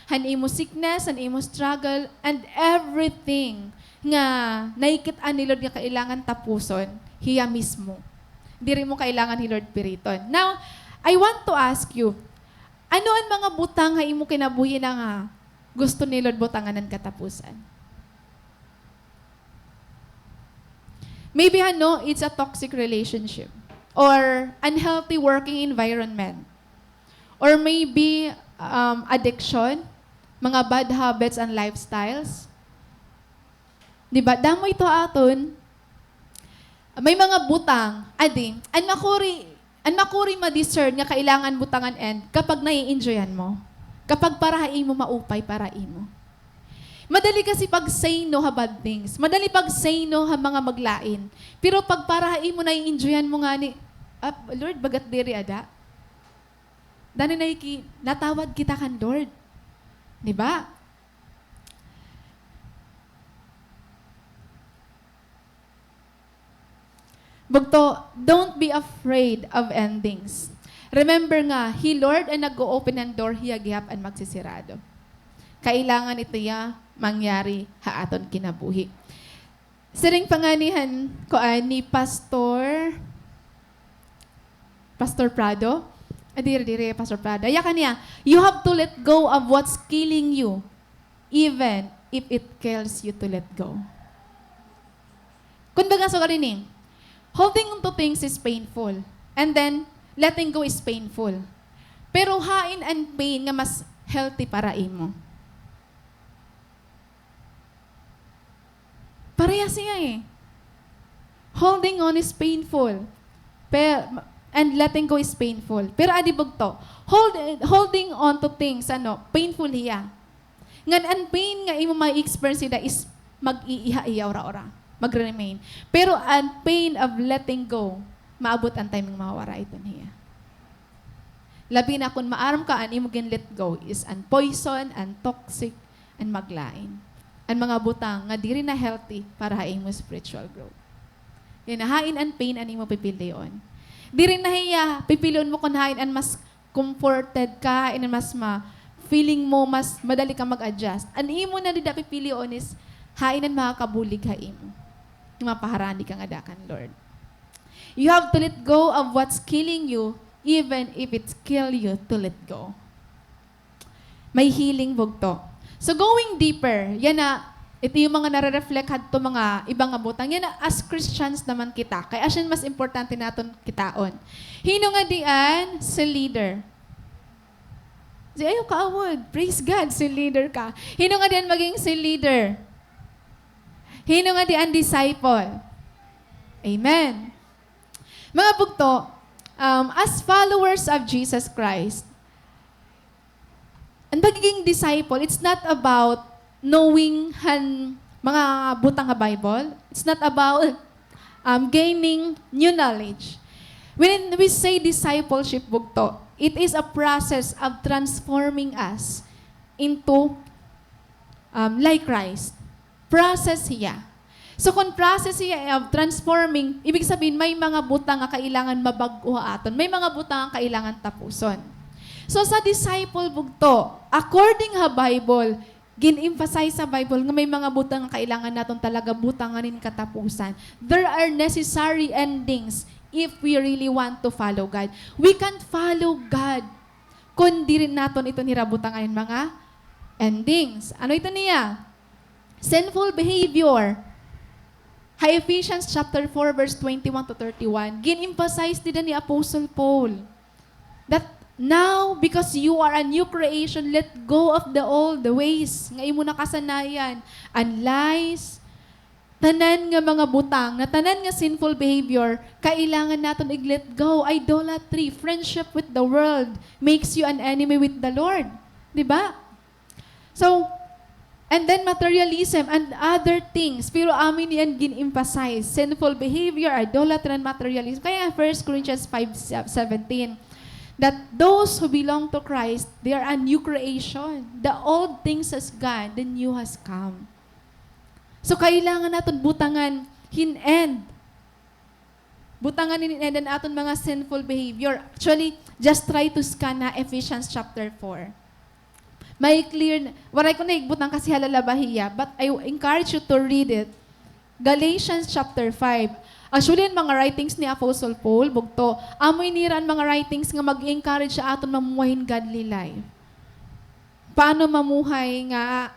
han imo sickness, han imo struggle, and everything nga nakikita ni Lord nga kailangan tapuson, hiya mismo. Diri mo kailangan ni Lord piriton. Now, I want to ask you, ano ang mga butang nga imo kinabuhi na nga gusto ni Lord butangan ng katapusan? Maybe it's a toxic relationship or unhealthy working environment. Or maybe addiction, mga bad habits and lifestyles. Diba? Damo ito aton, may mga butang, an makuri ma-discern nga kailangan butangan end kapag nai-enjoyan mo. Kapag parahain mo, maupay parain mo. Madali kasi pag say no ha bad things. Madali pag say no ha mga maglain. Pero pag parahain mo, nai-enjoyan mo nga ni, Lord, bagat diri ada. Dani natawad kita kan Lord. Diba? Bugto, don't be afraid of endings. Remember nga, He Lord ang nag-o-open ng door, hiyagihap ang magsisirado. Kailangan ito mangyari haaton kinabuhi. Siring panganihan ko ni Pastor Prado. Adire, Pastor Prado. Yakan niya, you have to let go of what's killing you, even if it kills you to let go. Kung baga so karining, holding on to things is painful. And then, letting go is painful. Pero hain and pain nga mas healthy para imo. Pareha siya Holding on is painful. And letting go is painful. Pero adibog to, holding on to things, painful hiya. Ngan ang pain nga imo ma-experience ida is mag-iiha-iya ora-ora. Mag-remain. Pero ang pain of letting go, maabot ang time ng mawawara ito niya. Labi na kung maaram ka, ang imo let go is ang poison, ang toxic, and maglain. Ang mga butang nga diri na healthy para haing mo spiritual growth. Yan, hain ang pain, ang imo pipilion. Diri na hiya, pipilion mo kung hain ang mas comforted ka, and mas feeling mo, mas madali ka mag-adjust. Ang imo na dida pipilion is hain ang makakabulig hain mo. Mapaharani kang adakan, Lord. You have to let go of what's killing you, even if it's kill you to let go. May healing bugto. So going deeper, ito yung mga nare-reflect hadto mga ibang abutang. Yan na, as Christians naman kita. Kaya asyan mas importante naton kitaon. Hino nga dian, si leader. Ayaw ka, award. Praise God, si leader ka. Hino nga dian maging si leader. Hino nga dian disciple. Amen. Mga bugto, as followers of Jesus Christ, ang pagiging disciple, it's not about knowing mga butang nga Bible. It's not about gaining new knowledge. When we say discipleship, bugto, it is a process of transforming us into like Christ. Process siya. So kung process siya of transforming, ibig sabihin may mga butang nga kailangan mabag-o aton. May mga butang nga kailangan tapuson. So sa disciple bugto, according ha Bible, gin-emphasize sa Bible nga may mga butang nga kailangan naton talaga butanganin katapusan. There are necessary endings if we really want to follow God. We can't follow God kung di rin naton ito nirabutangan mga endings. Ano ito niya? Sinful behavior. Ephesians chapter 4 verse 21 to 31. Gin-emphasize din ni Apostle Paul that now, because you are a new creation, let go of the old ways. Nga imo nakasanayan. And lies, tanan nga mga butang, na tanan nga sinful behavior, kailangan natin i-let go. Idolatry, friendship with the world, makes you an enemy with the Lord. Diba? So, and then materialism and other things. Pero amin yan gin-emphasize. Sinful behavior, idolatry, and materialism. Kaya 1 Corinthians 5:17, that those who belong to Christ, they are a new creation. The old things has gone, the new has come. So kailangan natin butangan hin-end. Butangan hin-end ang aton mga sinful behavior. Actually, just try to scan na Ephesians chapter 4. May clear, waray ko na igbutang kasi halalabahiya, but I encourage you to read it. Galatians chapter 5. Actually, ang mga writings ni Apostle Paul, bugto, amoy niran mga writings nga mag-encourage sa aton mamuhayin godly life. Paano mamuhay nga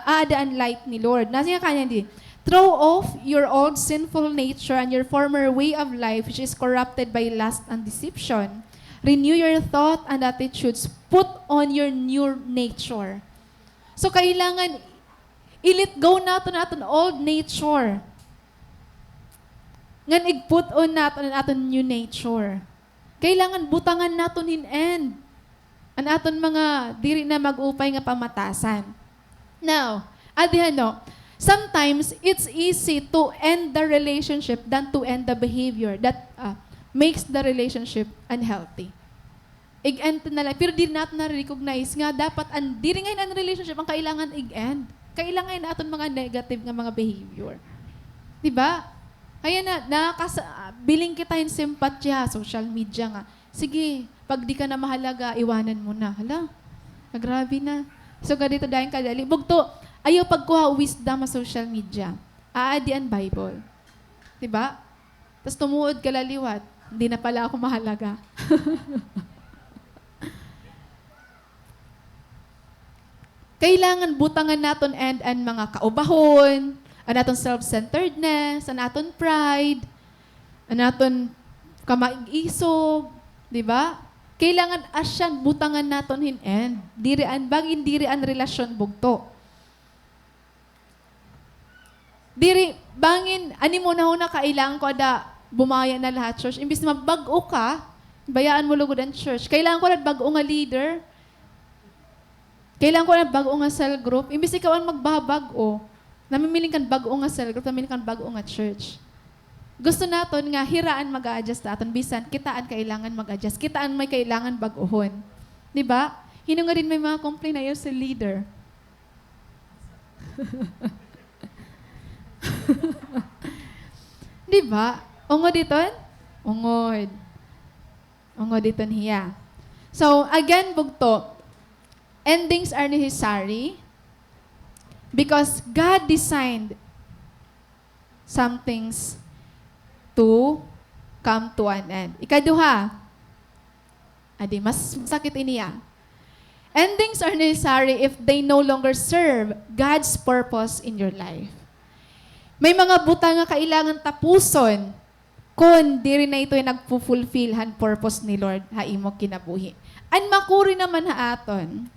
aadaan light ni Lord. Nasa nga kanya di, throw off your old sinful nature and your former way of life which is corrupted by lust and deception. Renew your thought and attitudes. Put on your new nature. So, kailangan i-let go natin old nature. Ngan i-put on natin new nature. Kailangan butangan natin in-end. Ang aton mga diri na mag-upay nga pamatasan. Now, sometimes it's easy to end the relationship than to end the behavior that makes the relationship unhealthy. I-end na lang. Pero di natin na-recognize nga dapat diri ngayon ang relationship ang kailangan i-end. Kailangan natin mga negative nga mga behavior. Diba? Kaya biling kita yung simpatya, social media nga. Sige, pag di ka na mahalaga, iwanan mo na. Hala, grabe na. So, ganito dahil kadali. Bugto, ayaw pagkuha wisdom sa social media. Aadi ang Bible. Diba? Tapos tumuod ka laliwat. Hindi na pala ako mahalaga. Kailangan butangan naton and mga kaubahon, ang aton self-centeredness, ang aton pride, ang aton kamaig-isog, di ba? Kailangan asyan butangan naton hin-end. Bagin diri ang relasyon bugto. Bangin, ani mo na kailangan ko bumaya na lahat church. Imbis na mabago ka, bayaan mo lugod ang church. Kailangan ko na bago nga leader. Kailangan ko na bago nga cell group. Imbis ikaw ang magbabago, namimiling kan bago nga cell group, namimiling kan bago nga church. Gusto naton nga hiraan mag-a-adjust naton bisan kitaan kailangan mag-adjust. Kitaan may kailangan baguhon. 'Di ba? Hino nga din may mga complaint ayo sa leader. Di ba? Ungod diton? Ungod. Ungod diton hiya. So, again, bugto, endings are necessary because God designed some things to come to an end. Ikaduha, mas sakit iniya. Endings are necessary if they no longer serve God's purpose in your life. May mga buta nga kailangan tapuson kung diri na ito ay nagpo-fulfill han purpose ni Lord ha imo kinabuhi. An makuri naman ha aton.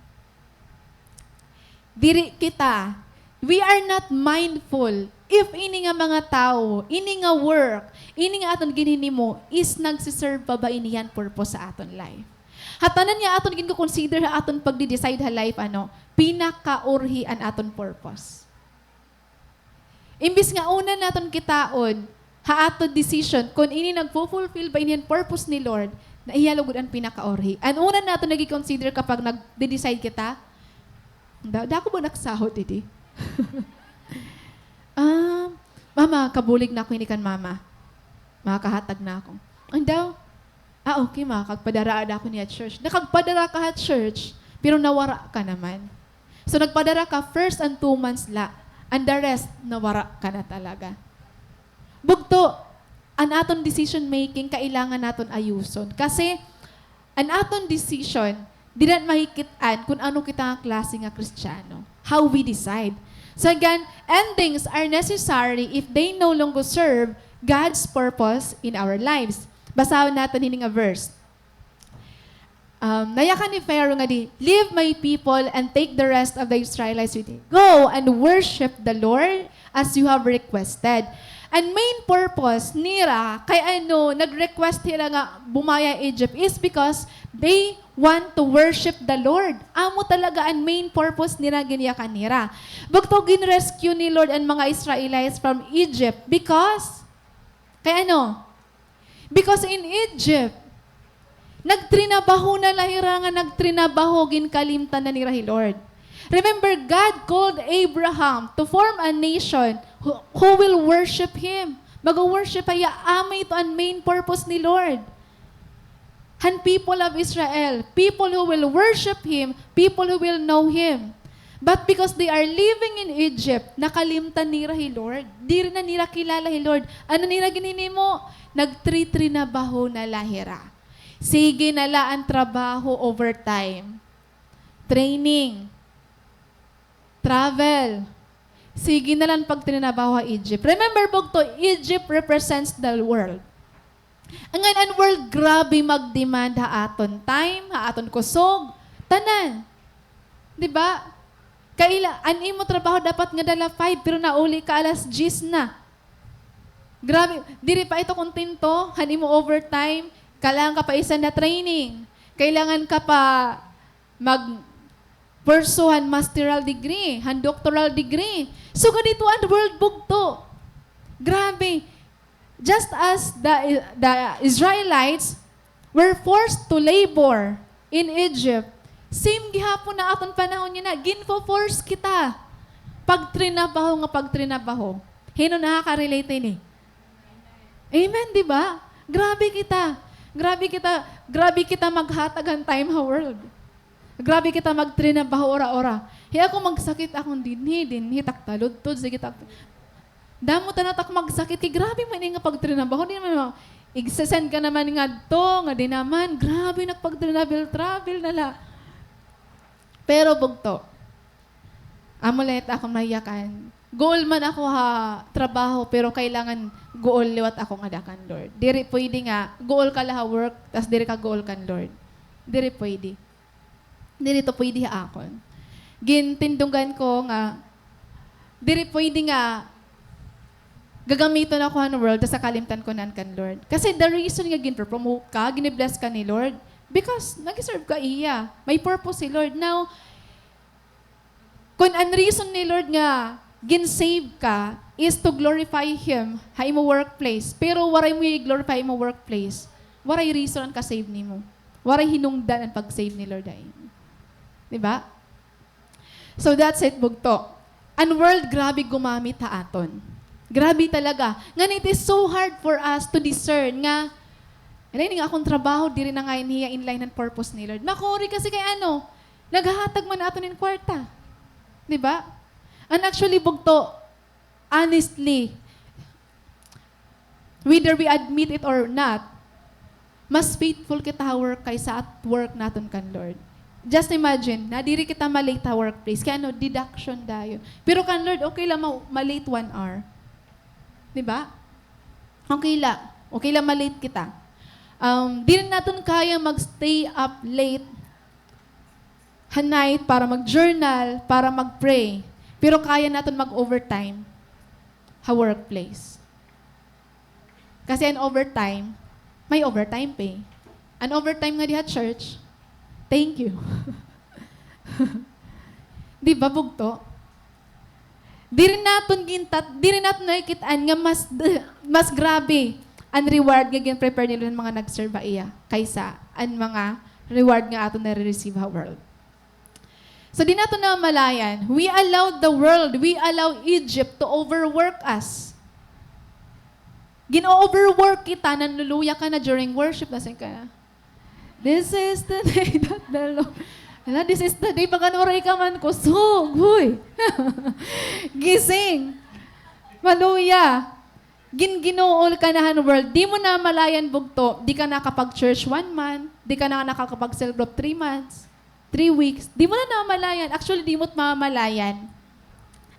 Diri kita, we are not mindful if ini nga mga tao, ini nga work, ini nga aton ginhinimo is nagsiserve pa ba iniyan purpose sa aton life. Hatanan niya aton gin-consider ha aton pagdi-decide ha life pinakaurhi an aton purpose. Imbis nga una naton kitaon, ha ato decision, kung ini nagpo-fulfill ba iniyan purpose ni Lord, na ihalugod ang pinakaorhi. Ang una nato nag-consider kapag nag-decide kita, dako ba nagsahod, didi? Mama, kabulig na ako inikan mama. Makakahatag na ako. Ang daw, okay, makakagpadara ako niya at church. Nakagpadara ka at church, pero nawara ka naman. So nagpadara ka first and 2 months and the rest, nawara ka na talaga. Bugto, ang aton decision making, kailangan naton ayuson. Kasi, ang aton decision, di na mahikitaan kung ano kita nga klase nga Kristiyano. How we decide. So again, endings are necessary if they no longer serve God's purpose in our lives. Basahin natin hining nga verse. Nayakan ni Pharaoh nga di, leave my people and take the rest of the Israelites with you. Go and worship the Lord as you have requested. And main purpose nila, kay nag-request nila nga bumaya Egypt is because they want to worship the Lord. Amo talaga ang main purpose nila giniyakan nila. Bagto gin-rescue ni Lord ang mga Israelites from Egypt because, because in Egypt, nagtrinabaho na lahira nga nagtrinabaho ginkalimtan na ni Lord. Remember, God called Abraham to form a nation who will worship Him. Mag-worship ay amay ito ang main purpose ni Lord. Han people of Israel, people who will worship Him, people who will know Him. But because they are living in Egypt, nakalimtan nila Hi Lord. Di rin na nila kilala Hi Lord. Ano nila ginini mo? Nagtri-tri na baho na lahira. Sige nala ang trabaho overtime. Training. Travel. Sige na lang pag trinabaho Egypt. Remember, Bugto, Egypt represents the world. Ang world, grabe mag-demand aton time, aton kusog, tanan. Diba? Ani mo trabaho dapat nga dala 5, pero nauli ka alas 10 na. Grabe, diri pa ito kontento, hani mo overtime, kailangan ka pa isa na training. Kailangan ka pa pursuhan masteral degree, doctoral degree. So ganito ang world Bugto. Grabe. Just as the Israelites were forced to labor in Egypt, same gihapon na aton panahon niya na, ginfo-force kita. Pagtrinabaho. Hino nakaka-relate ni? Amen, di ba? Grabe kita maghatagan time ha world. Grabe kita magtrinabaho ora-ora. Hiya ako magsakit akong dinhi, taktalod-tod, sige taktalod. Damo tanatak magsakit, grabe man nga pagtrinabaho. Di naman, igsasend ka naman nga to, nga di naman, grabe nagpagtrinabil-travel nala. Pero Bugto, amulet ako mayakan. Goal man ako trabaho, pero kailangan goal liwat ako nga dakan, Lord. Diri pwede nga, goal ka laha work, tas diri ka goal kan, Lord. Diri pwede. Diri to pwede akon. Gintindunggan ko nga, diri pwede nga, gagamiton ako ng world, tas kalimtan ko nan kan, Lord. Kasi the reason nga gin-promote ka, ginibless ka ni Lord, because nag-serve ka iya. May purpose si Lord. Now, kung ang reason ni Lord nga, gin-save ka, is to glorify Him, ha imo workplace. Pero waray mo i-glorify imo workplace, waray reason ka save ni mo. Waray hinungdan ang pag-save ni Lord ay. Diba? So that's it, Bugto. Ang world, grabe gumamit ha aton. Grabe talaga. Nga it is so hard for us to discern nga, hindi nga akong trabaho, diri na nga niya inline ng purpose ni Lord. Makuri kasi kay naghahatag man ato ng kwarta. Diba? And actually, Bugto, honestly, whether we admit it or not, mas faithful kita work kaysa at work natin kan Lord. Just imagine, nadiri kita malate sa workplace. Kaya deduction dayon. Pero kan Lord, okay lang malate 1 hour. Diba? Okay lang malate kita. Di rin natin kaya magstay up late night para mag-journal, para mag-pray. Pero kaya natin mag-overtime sa workplace. Kasi an overtime, may overtime pay. An overtime nga diha church, thank you. Di ba, Bugto? Di rin natin nakikitaan nga mas grabe ang reward nga gin-prepare nila ng mga nag-serve iya kaysa ang mga reward nga ato na-receive sa world. So di nato na malayan, we allowed the world, we allow Egypt to overwork us. Gin-overwork kita, nanluluya ka na during worship, nasin ka na. This is the day that the Lord, this is the day, pag anuray ka man kusog, huy. Gising. Maluya. Ginool ka na world. Di mo na malayan, Bugto, di ka nakapag-church 1 month, di ka na nakakapag-cell group 3 months, 3 weeks, di mo na namalayan. Actually, di mo't mamalayan.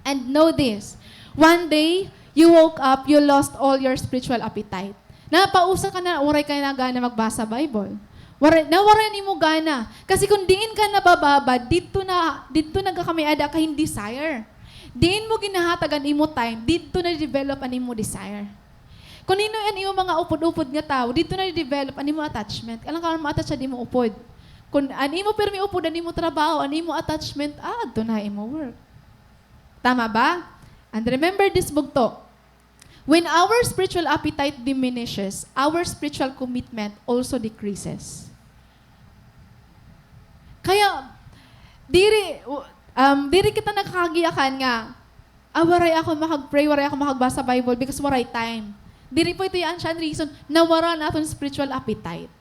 And know this, one day, you woke up, you lost all your spiritual appetite. Napausa ka na, oray ka na gana magbasa Bible. Nawaran ni mo gana. Kasi kung diin ka nabababa, dito nagkakamay ada ka hindi desire. Diin mo ginahatagan imo time, dito na-develop ang imo desire. Kung nino yan imo mga upod-upod nga tao, dito na-develop ang imo attachment. Alam ka ma-attach sa di mo upod. Kung animo permi upod, animo trabaho, animo attachment, doon na imo work. Tama ba? And remember this, Bugto. When our spiritual appetite diminishes, our spiritual commitment also decreases. Kaya, diri kita nakagiyakan nga, waray ako makag-pray, waray ako makagbasa Bible because waray time. Diri po ito yan siya reason na wala natin spiritual appetite.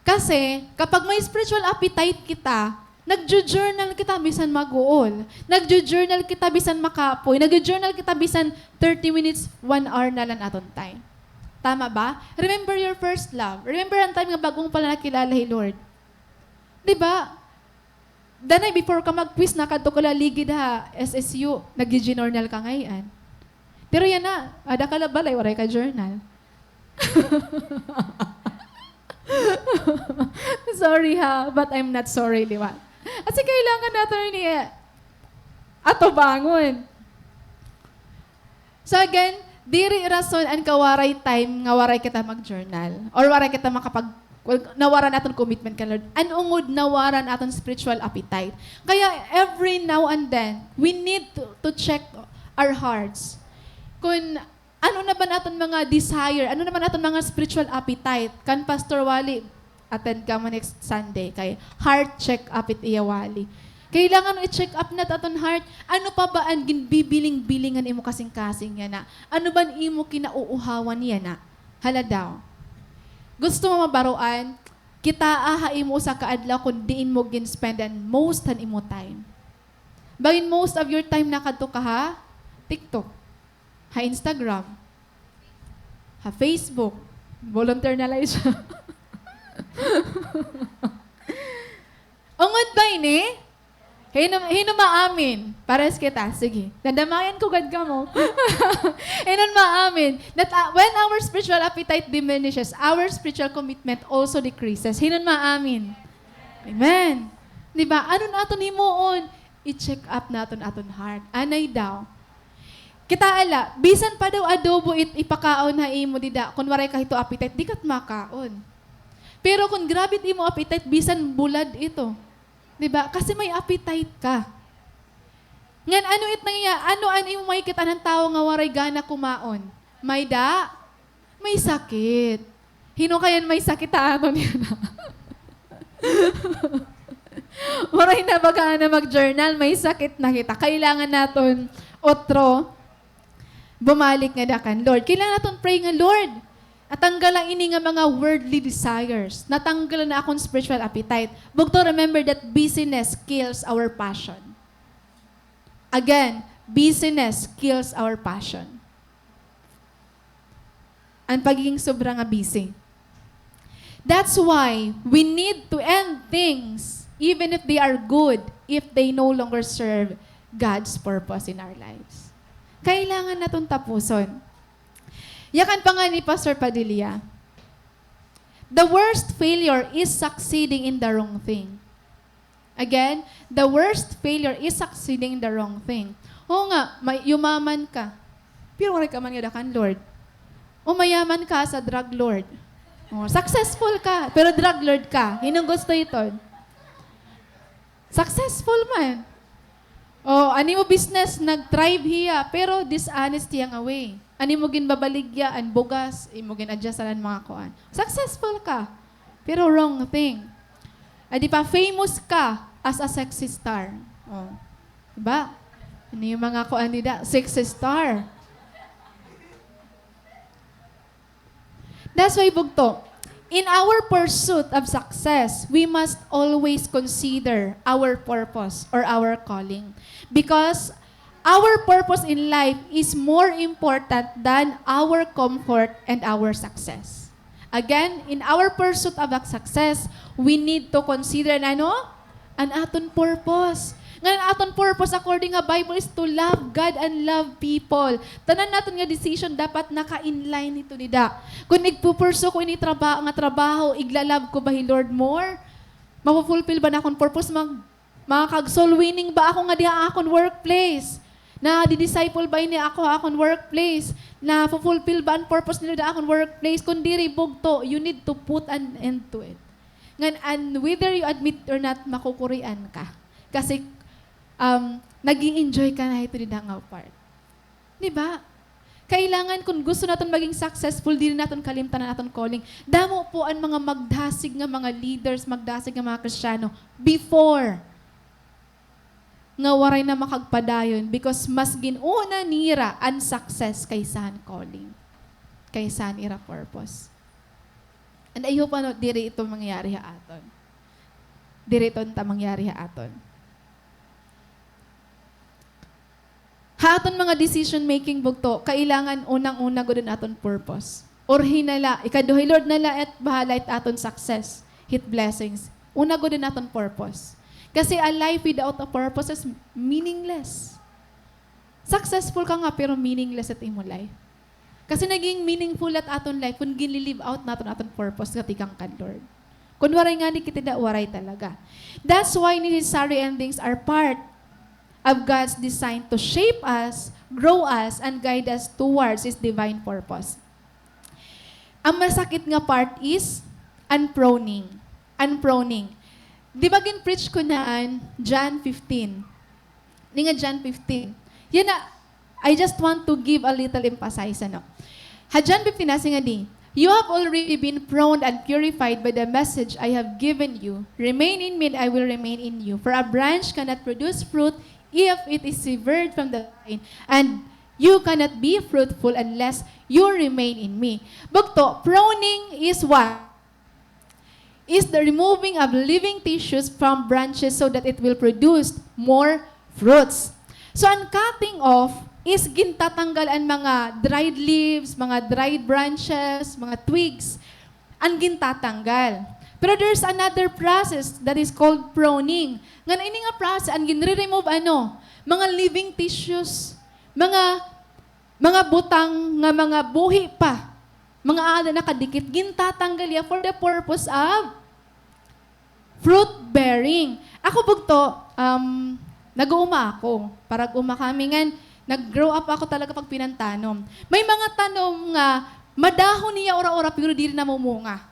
Kasi, kapag may spiritual appetite kita, nagjo-journal kita bisan mag-uol. Nagjo-journal kita bisan makapoy. Nagjo-journal kita bisan 30 minutes, 1 hour na lang aton time. Tama ba? Remember your first love. Remember ang time nga bagong pala nakilala si Lord. Diba? Danay, before ka mag-quiz, nakadto ko ligid ha, SSU, nag-journal ka ngayon. Pero yan na, ada ka balay, waray ka journal. Sorry ha, but I'm not sorry, di ba? Kasi kailangan natin ni ato bangon. So again, diri rason ang kawaray time nga waray kita mag-journal or waray kita nawaran aton commitment kay Lord. Anungod nawaran aton spiritual appetite. Kaya every now and then, we need to check our hearts. Kung ano na ba naton mga desire, ano na ba naton mga spiritual appetite. Kan Pastor Wally, attend ka mo next Sunday kay heart check up it iya Wally. Kailangan i-check up na aton heart. Ano pa ba ang ginbibiling-bilingan imo kasing-kasing yan na? Ano ba imo kinauuhawan yan na? Hala daw. Gusto mo mabaroan, kita ahain mo sa kaadlaw kung diin mo gin-spendan most han imo time. Bagin most of your time nakadto ka ha? TikTok, ha Instagram, ha Facebook, volunteer na lang siya. Ungod ba ini? Hino maamin. Pares kita. Sige. Nadamayan ko gad ka mo. Hinon maamin. That when our spiritual appetite diminishes, our spiritual commitment also decreases. Hinon maamin. Amen. Diba? Ano naton himuon? I-check up naton aton heart. Anay daw. Kita ala, bisan pa daw adobo ipakaon ha imo dida. Kung waray kahito appetite, di kat makaon. Pero kung grabe imo appetite, bisan bulad ito. Diba? Kasi may appetite ka. Ngan ano ano imo makikita ng tao nga waray gana kumaon? May may sakit. Hino kayan may sakit aton yan. Waray na baga na mag-journal, may sakit na kita. Kailangan naton bumalik nga dakan, Lord. Kailangan naton pray nga, Lord. Natanggal ang ini nga mga worldly desires. Natanggal na akong spiritual appetite. Bugto, remember that busyness kills our passion. Again, busyness kills our passion. Ang pagiging sobrang busy. That's why we need to end things, even if they are good, if they no longer serve God's purpose in our lives. Kailangan natong tapuson. Yakan pa nga ni Pastor Padilla. The worst failure is succeeding in the wrong thing. Again, the worst failure is succeeding in the wrong thing. Oo nga, yumaman ka. Pero wala ka man nga dakan, Lord. O mayaman ka sa drug lord. O, successful ka, pero drug lord ka. Hinong gusto ito? Successful man. O, ani mo business, nag-thrive hiya, pero dishonesty ang away. Ani mo ginbabaligya, an bugas, imo gin-adjust ang mga kuan. Successful ka, pero wrong thing. Adi pa, famous ka as a sexy star. Oh. Diba? Ano yung mga kuan nila? Sexy star. That's why, bugto, in our pursuit of success, we must always consider our purpose or our calling. Because our purpose in life is more important than our comfort and our success. Again, in our pursuit of success, we need to consider an aton purpose. Ngayon, aton purpose according nga Bible is to love God and love people. Tanan naton nga decision dapat naka-inline ito nida. Kung nagpupurso ko ini trabaho, iglalove ko ba hi Lord more? Mapufulfill ba na akong purpose? Makakag-soul winning ba ako nga diha akong workplace? Na di-disciple ba ini ako akong workplace? Na fulfill ba ang purpose nila da akong workplace? Kung diri bugto, you need to put an end to it. And whether you admit or not, makukurian ka. Kasi nag-i-enjoy ka na ito din ang part. Diba? Kailangan kung gusto natin maging successful, di natin kalimtan na natin calling. Damo po ang mga magdasig ng mga leaders, magdasig ng mga Kristiyano before nga waray na makagpadayon because mas ginuna nira ang success kaysa calling, kaysa ira purpose. And I hope ano, diri ito mangyari ha aton. Diri ito mangyari ha aton. Ha aton mga decision making bugto, kailangan unang-una gud aton purpose. Or hinala, ikaduhay Lord nala at bahala it aton success, hit blessings. Una gud aton purpose. Kasi a life without a purpose is meaningless. Successful ka nga pero meaningless at imo life. Kasi naging meaningful at aton life kung ginilive out naton aton purpose katikang kan Lord. Kung waray nga ni kita waray talaga. That's why necessary endings are part of God's design to shape us, grow us, and guide us towards His divine purpose. Ang masakit nga part is unproning. Unproning. Di ba gin-preach ko naan John 15? Ni nga John 15. Yan na, I just want to give a little emphasize, ano. Ha John 15 nasi nga di, you have already been pruned and purified by the message I have given you. Remain in me and I will remain in you. For a branch cannot produce fruit if it is severed from the vine, and you cannot be fruitful unless you remain in me. Bugto, pruning is what? Is the removing of living tissues from branches so that it will produce more fruits. So, ang cutting off is gintatanggal ang mga dried leaves, mga dried branches, mga twigs, ang gintatanggal. Pero there's another process that is called pruning. Nga ini nga process, ang ginre-remove ano? Mga living tissues, mga butang nga mga buhi pa, mga ada na kadikit, gintatanggal ya for the purpose of fruit bearing. Ako bugto, nag-uuma ako. Para uma kami nga, nag-grow up ako talaga pag pinantanom. May mga tanom nga, madahon niya ora-ora pero di rin namumunga.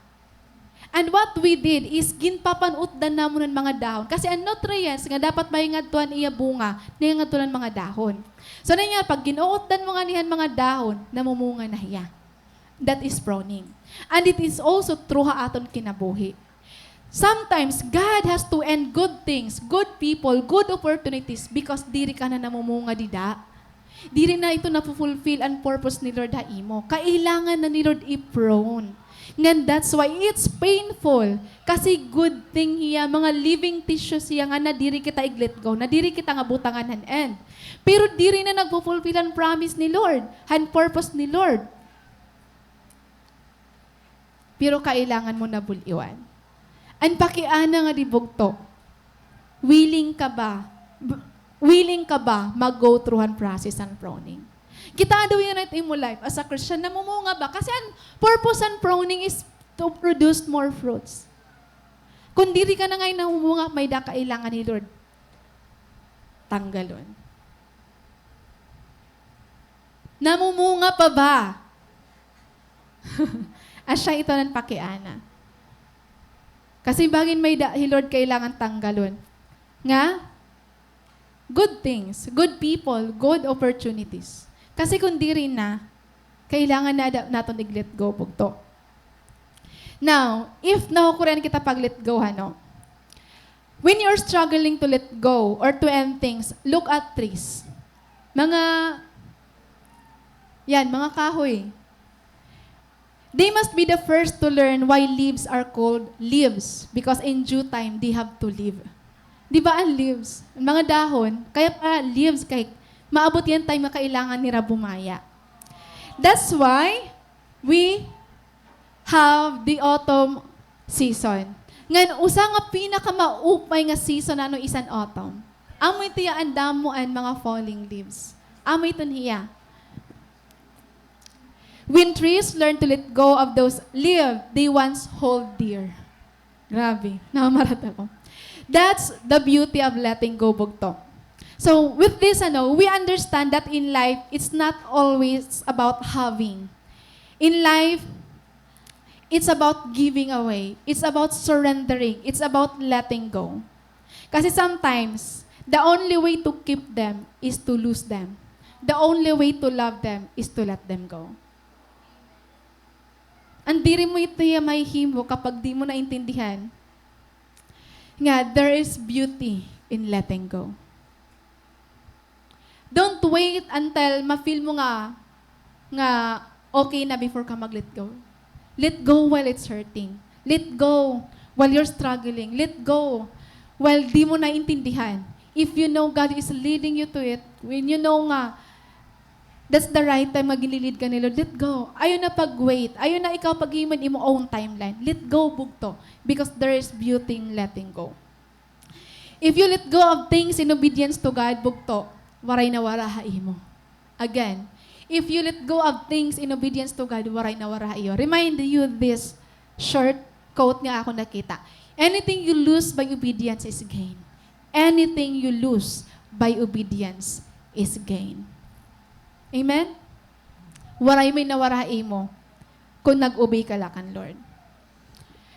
And what we did is, ginpapanutdan namon ng mga dahon. Kasi ang nutrients nga dapat mahingadtuan iya bunga, nahingadtuan mga dahon. So na nga, pag ginuutdan mo nga niyan mga dahon, namumunga na hiya. That is pruning. And it is also true ha aton kinabuhi. Sometimes, God has to end good things, good people, good opportunities because diri ka na namumunga dida. Diri na ito napufulfill ang purpose ni Lord ha imo. Kailangan na ni Lord i-prune. And that's why it's painful. Kasi good thing hiya, mga living tissues hiya nga na diri kita i-let go, na diri kita nga butangan han end. Pero diri na nagpufulfill ang promise ni Lord, han purpose ni Lord. Pero kailangan mo na buliwan. Ang pakiana nga di bugto, willing ka ba mag-go through ang process and pruning? Kita daw yun natin mo life as a Christian, namumunga ba? Kasi ang purpose and pruning is to produce more fruits. Kung diri ka na ngayon namumunga, may kailangan ni Lord. Tanggalon. Namumunga pa ba? Asya ito ng pakiana. Kasi bagin may Lord kailangan tanggalon. Nga, good things, good people, good opportunities. Kasi kung di rin na, kailangan na natin i-let go bugto. Now, if nakukuran kita pag-let go, ano, when you're struggling to let go or to end things, look at trees. Mga kahoy. They must be the first to learn why leaves are called leaves because in due time, they have to live. Di ba ang leaves? Ang mga dahon, kaya pa leaves, kay maabot yan time na kailangan nila bumaya. That's why we have the autumn season. Ngayon, usa nga pinakamaupay nga season ano isan autumn. Amoy tiya ang damuan mga falling leaves. Amoy ton hiya. When trees learn to let go of those leaves they once hold dear. Grabe, nakamarat ako. That's the beauty of letting go bugto. So with this, we understand that in life, it's not always about having. In life, it's about giving away. It's about surrendering. It's about letting go. Kasi sometimes, the only way to keep them is to lose them. The only way to love them is to let them go. Ang diri mo ito yung mahihimo kapag di mo naintindihan nga there is beauty in letting go. Don't wait until ma-feel mo nga okay na before ka mag-let go. Let go while it's hurting. Let go while you're struggling. Let go while di mo naintindihan. If you know God is leading you to it, when you know nga, that's the right time mag-lead ka ni Lord, let go. Ayaw na pag-wait. Ayaw na ikaw pag-iman imo own timeline. Let go, bugto. Because there is beauty in letting go. If you let go of things in obedience to God, bugto, waray na waraha imo. Again, if you let go of things in obedience to God, waray na waraha iyo. Remind you this short quote nga ako nakita. Anything you lose by obedience is gain. Anything you lose by obedience is gain. Amen? Waray may nawaraha imo kung nag-obey ka lakan Lord.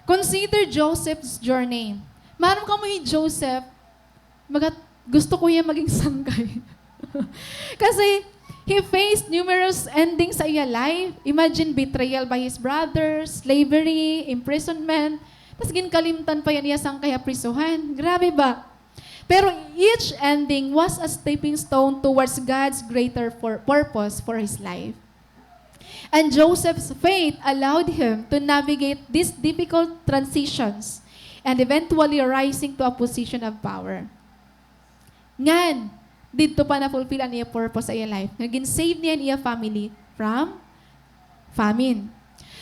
Consider Joseph's journey. Maram ka mo Joseph, gusto ko yan maging sanggay. Kasi, he faced numerous endings sa iya life. Imagine betrayal by his brothers, slavery, imprisonment. Tapos ginkalimtan pa yan iya sang kaya prisuhan. Grabe ba? Pero each ending was a stepping stone towards God's greater purpose for his life. And Joseph's faith allowed him to navigate these difficult transitions and eventually rising to a position of power. Ngan, dito pa na-fulfill ang iya purpose sa iya life. Naging save niya ang iya family from famine.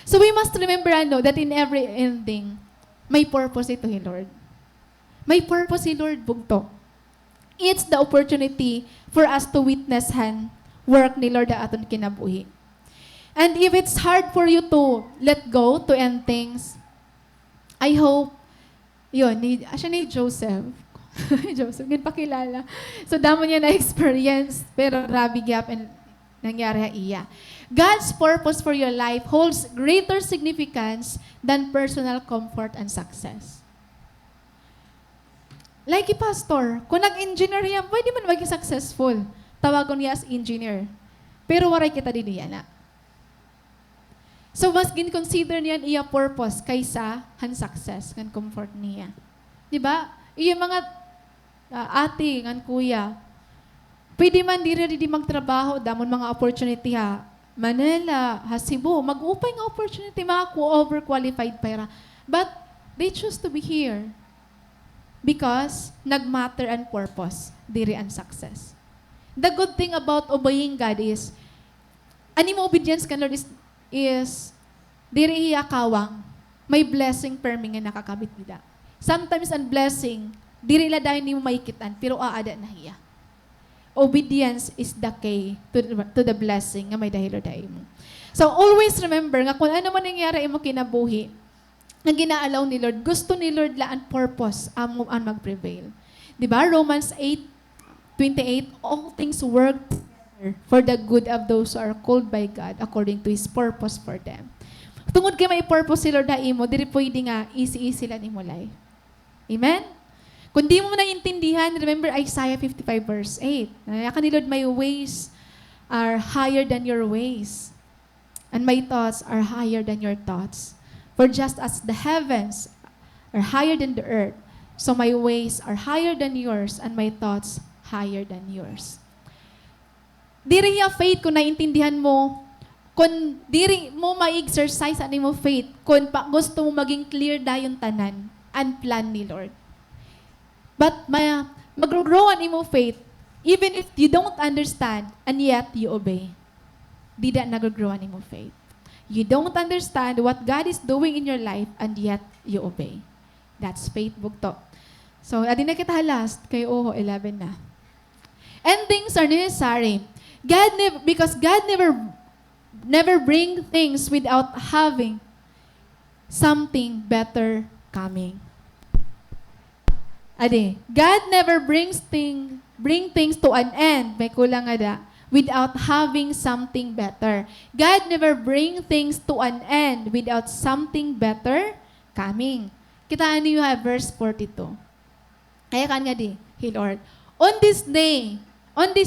So we must remember that in every ending, may purpose ito ni Lord. May purpose si Lord, bugto. It's the opportunity for us to witness han work ni Lord aton kinabuhi. And if it's hard for you to let go, to end things, I hope siya ni Joseph. Joseph, ginpakilala. So, damo niya na-experience, pero grabe gap and nangyari iya. God's purpose for your life holds greater significance than personal comfort and success. Like pastor, kung nag-engineer yan, pwede man maging successful. Tawagon niya as engineer. Pero waray kita din niya na. So, mas gin-consider niyan iya purpose kaysa han success, kan comfort niya. Diba? Iya mga ate, kan kuya, pwede man di magtrabaho, damon mga opportunity ha. Manila, ha Cebu, mag-upay nga opportunity, mga overqualified para. But, they choose to be here. Because, nag-matter and purpose, diri ang success. The good thing about obeying God is, animo obedience ka Lord is diri iya kawang, may blessing permi nga nakakabit nila. Sometimes ang blessing, diri la dahil ni mo maikitan, pero aada na hiya. Obedience is the key to the blessing nga may dahil dahil mo. So always remember nga kung ano man nangyari imo kinabuhi, nga ginaalaw ni Lord, gusto ni Lord laan purpose amo ang mag-prevail. Diba? Romans 8:28, all things work for the good of those who are called by God according to His purpose for them. Tungod kay may purpose si Lord imo, diri pwede nga easy lang imo life. Amen? Kung di mo naintindihan, remember Isaiah 55 verse 8. Nayaka ni Lord, my ways are higher than your ways, and my thoughts are higher than your thoughts. For just as the heavens are higher than the earth, so my ways are higher than yours, and my thoughts higher than yours. Diri ya faith kung naintindihan mo, kung diri mo ma-exercise ani mo faith, kung gusto mo maging clear dayon tanan and plan ni Lord. But mag-grow ani mo faith, even if you don't understand and yet you obey. Di da nag-grow ani mo faith. You don't understand what God is doing in your life and yet you obey. That's faith, bugto. So, adi na kita last, kay 11 na. Endings are necessary. Because God never bring things without having something better coming. Ade, God never bring things to an end, may kulang nga da, without having something better. God never bring things to an end without something better coming. Kitaan niyo verse 42. Kaya kan nga di, Hey Lord, on this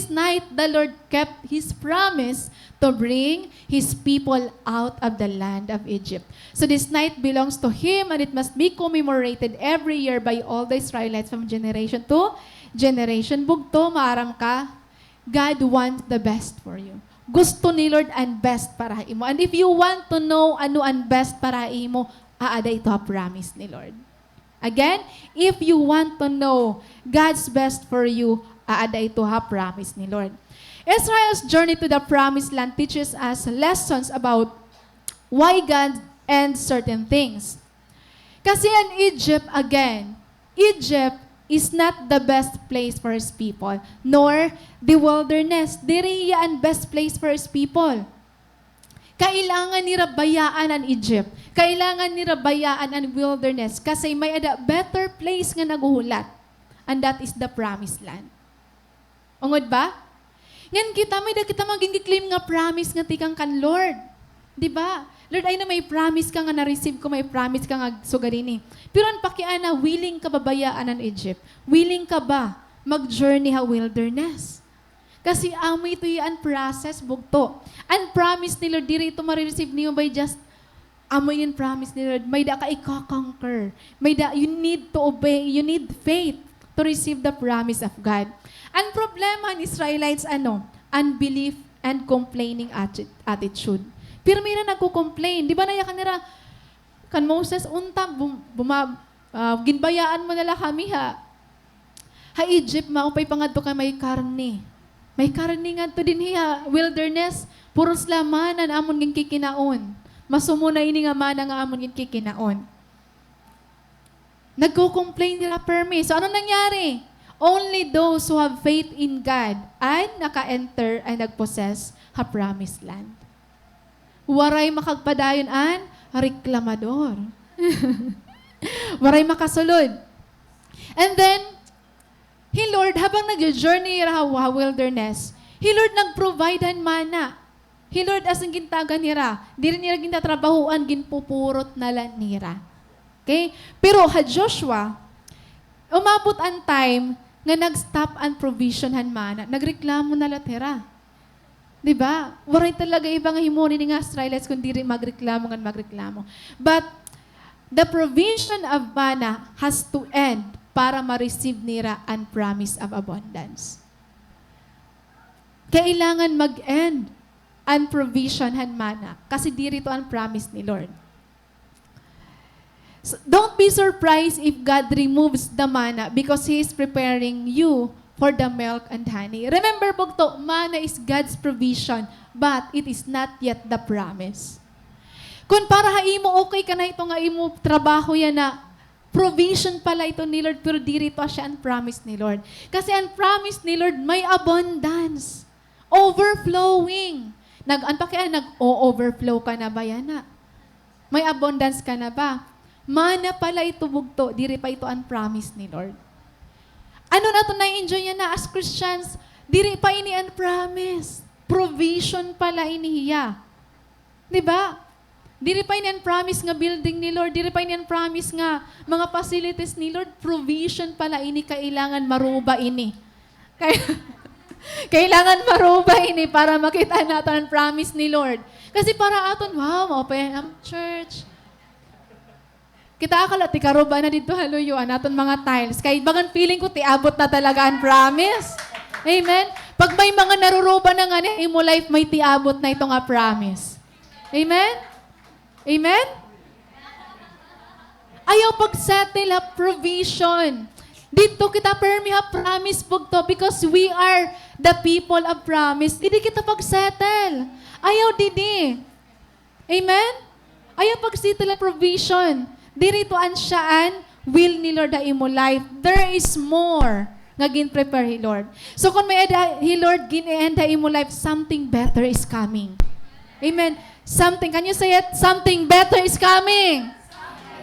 night, the Lord kept His promise to bring His people out of the land of Egypt. So this night belongs to Him, and it must be commemorated every year by all the Israelites from generation to generation. Bugto, maaram ka, God wants the best for you. gusto ni Lord ang best para imo. And if you want to know ano ang best para imo, aada ito ha promise ni Lord. Again, if you want to know God's best for you, aada ito ha promise ni Lord. Israel's journey to the promised land teaches us lessons about why God ends certain things. Kasi in Egypt, again, Egypt is not the best place for His people, nor the wilderness. Diri ang best place for His people. Kailangan nila bayaan ang Egypt. Kailangan nila bayaan ang wilderness kasi may ada better place nga naguhulat. And that is the promised land. Ungod ba? Ngan kita, may da kita maging claim nga promise nga tikang kan Lord. Di ba? Lord, ay na may promise ka nga na-receive ko, may promise ka nga sugarini. Pero ang pakiana, willing ka ba bayaan ang Egypt? Willing ka ba mag-journey ha wilderness? Kasi amoy ito yung process, bugto. And promise ni Lord, diri ito ma-receive niyo by just amoy yung promise ni Lord. May da ka i-conquer. May da, you need to obey, you need faith to receive the promise of God. Ang problema ng Israelites, unbelief and complaining attitude. Pero may na nagko-complain. Di ba nayakan nila, kan Moses, unta, ginbayaan mo nila kami ha. Ha Egypt, maupay pangadto ka may karne. May karne nga to din hiya, wilderness, puros lamanan amon gin kikinaon. Masumo na ini nga mana nga amon gin kikinaon. Nagko-complain nila permi. So ano nangyari? Only those who have faith in God ay naka-enter ay nag-possess ha promised land. Waray makagpadayon an reklamador. Waray makasulod. And then, Lord, habang nag-journey ra wilderness, Lord nag-provide han mana. Lord as ang gintagan nira, di rin nila gintatrabahuan, ginpupurot na lang nira. Okay? Pero ha Joshua, umabot ang time nga nag-stop ang provision han mana, nagreklamo na latera. Diba? Waray talaga ibang himuni ni nga Israelites kung di rin magreklamo nga magreklamo. But the provision of mana has to end para ma-receive nila ang promise of abundance. Kailangan mag-end ang provision han mana kasi di rito ang promise ni Lord. So, don't be surprised if God removes the manna because He is preparing you for the milk and honey. Remember, bugto, manna is God's provision, but it is not yet the promise. Kung para haimo, okay ka na ito nga imo trabaho yan na provision pala ito ni Lord, pero di rito siya ang promise ni Lord. Kasi ang promise ni Lord, may abundance. Overflowing. Nag-overflow ka na ba yan na? May abundance ka na ba? Mana pala ito bugto, diri pa ito ang promise ni Lord. Ano na ito na-enjoy yan na as Christians? Diri pa ini ang promise. Provision pala inihiya. Diba? Diri pa ini ang promise nga building ni Lord. Diri pa ini ang promise nga mga facilities ni Lord. Provision pala ini, kailangan maruba ini. Kailangan maruba ini para makita natin ang promise ni Lord. Kasi para aton, wow, open ang church. Kita akala, ti karuba na dito, haluyo, naton mga tiles. Kaya bagan feeling ko, ti abot na talaga ang promise. Amen? Pag may mga naruruba na nga ni imo life, may ti abot na ito nga promise. Amen? Amen? Ayaw pag-settle ha provision. Dito kita permi ha promise po to because we are the people of promise. Hindi kita pag-settle. Ayaw didi. Amen? Ayaw pag-settle ha provision. Dirito an siyaan, will ni Lord na imo life. There is more nga gin-prepare He Lord. So kung may He Lord gin-enda imo life, something better is coming. Amen. Something, can you say it? Something better is coming.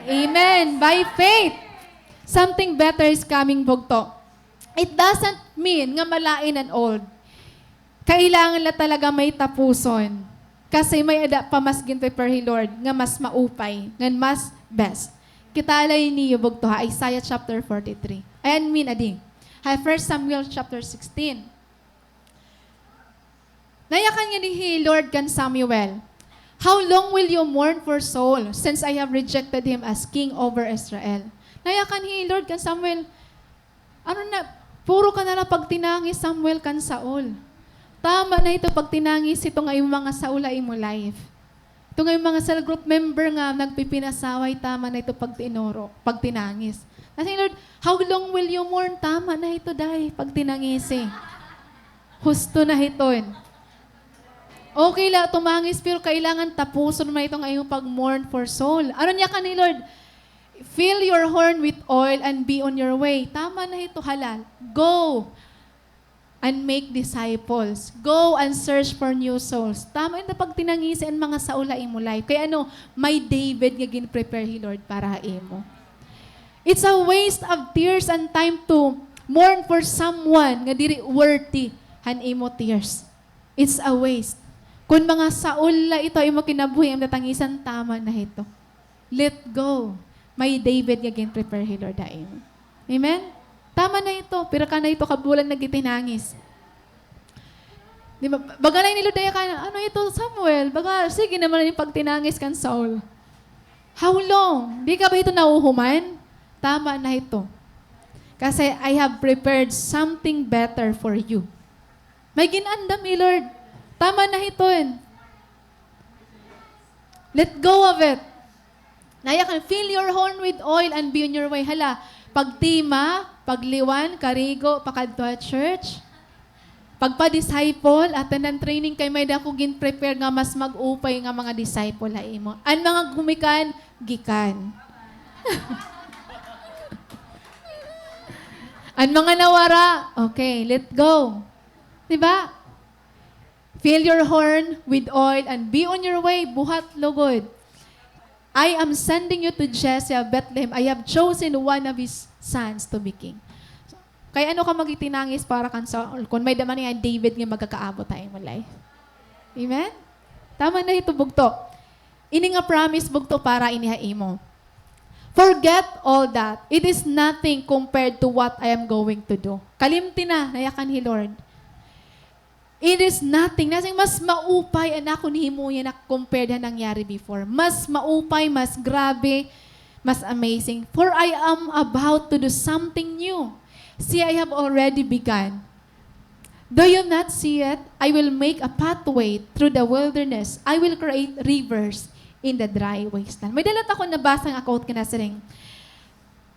Amen. By faith. Something better is coming, bugto. It doesn't mean nga malain and old. Kailangan la talaga may tapuson. Kasi may ada pa mas gin-prepare He Lord, nga mas maupay, nga mas best. Kita alay niyo bugto ha, Isaiah chapter 43. Ayan min ading. Ha, 1 Samuel chapter 16. Nayakan niya ni Lord kan Samuel, how long will you mourn for Saul, since I have rejected him as king over Israel? Nayakan ni Lord kan Samuel, puro ka na lang pagtinangi Samuel kan Saul. Tama na ito pag tinangis ito nga yung mga saula imo life. Ito nga yung mga cell group member nga nagpipinasaway, tama na ito pag tinuro, pag tinangis. Kasi Lord, how long will you mourn? Tama na ito dahil pag tinangis eh. Husto na hiton. Okay lang, tumangis, pero kailangan tapuson mo na itong iyong pag-mourn for soul. Ano niya ka ni Lord? Fill your horn with oil and be on your way. Tama na ito, halal. Go and make disciples. Go and search for new souls. Tama ito pag tinangis ang mga saula imo life. Kaya may David nga gin-prepare hi Lord para imo. It's a waste of tears and time to mourn for someone nga diri worthy han imo tears. It's a waste. Kung mga saula ito imo kinabuhi ang natangisan, tama na ito. Let go. May David nga gin-prepare hi Lord imo. Amen? Tama na ito. Pero ka na ito kabulan nagitinangis. Di ba? Baga na ni Lord ka na, ano ito Samuel? Baga, sige naman yung pagtinangis kan Saul. How long? Di ka ba ito nauhuman? Tama na ito. Kasi I have prepared something better for you. May ginandam ni Lord. Tama na ito. Let go of it. Naya ka, fill your horn with oil and be on your way. Hala, pagtima, pagliwan, karigo, pakadto at church, pagpa-disciple, at ang training kay may dako gin-prepare nga mas mag-upay nga mga disciple ha imo. Ang mga gumikan, gikan. Ang mga nawara, okay, let go. Diba? Fill your horn with oil and be on your way, buhat lugod. I am sending you to Jesse of Bethlehem. I have chosen one of his sons to be king. So, kaya ano ka magitinangis para kan Saul? Kung may daman nga David nga magkakaabot tayo mo life. Amen? Tama na ito, bugto. Ini nga promise, bugto, para inihain mo. Forget all that. It is nothing compared to what I am going to do. Kalimti na, nayakan hi Lord. It is nothing. Nasing mas maupay anak ko ni Himuya na compared na nangyari before. Mas maupay, mas grabe, mas amazing. For I am about to do something new. See, I have already begun. Do you not see it? I will make a pathway through the wilderness. I will create rivers in the dry wasteland. May dalat ako nabasang quote kinasiring.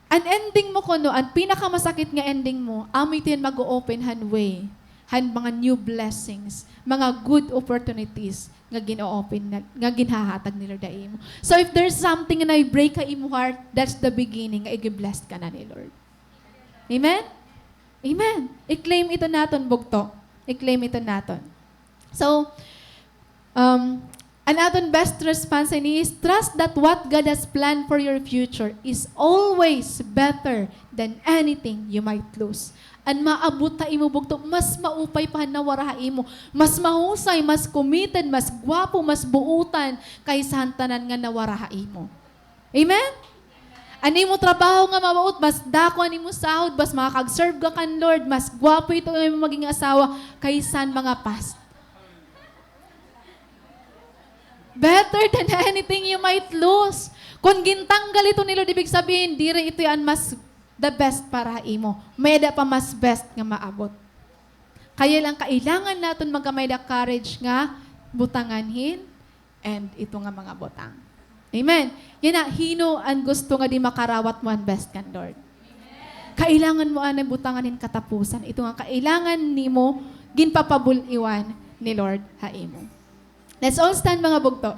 Ang ending mo ko ang pinakamasakit nga ending mo, amitin mag-open way. Mga new blessings, mga good opportunities nga gino-open na, nga ginhahatag ni Lord imo. So if there's something na i-break ka imo heart, that's the beginning nga i-blessed ka na ni Lord. Amen? Amen. I-claim ito naton, bugto. I-claim ito naton. So, an aton best response is trust that what God has planned for your future is always better than anything you might lose. An maabot ta imo bugto, mas maupay pa na waraha imo, mas mahusay, mas committed, mas gwapo, mas buutan kaysa tanan nga nawaraha imo. Amen? Ani mo trabaho nga mabuot, mas dako ani mo sahod, mas makakag-serve ka kan Lord, mas gwapo ito ang maging asawa kaysa mga past. Better than anything you might lose. Kung gintanggal ito ni Lord, ibig sabihin, dire ito yan mas the best para imo. May da pa mas best nga maabot. Kaya lang kailangan natin magkamay da courage nga butanganhin and ito nga mga butang. Amen. Yan na, hino ang gusto nga di makarawat mo ang best kan Lord. Kailangan mo ang butanganin katapusan. Ito nga kailangan nimo ginpapabuliwan ni Lord ha imo. Let's all stand mga bugto.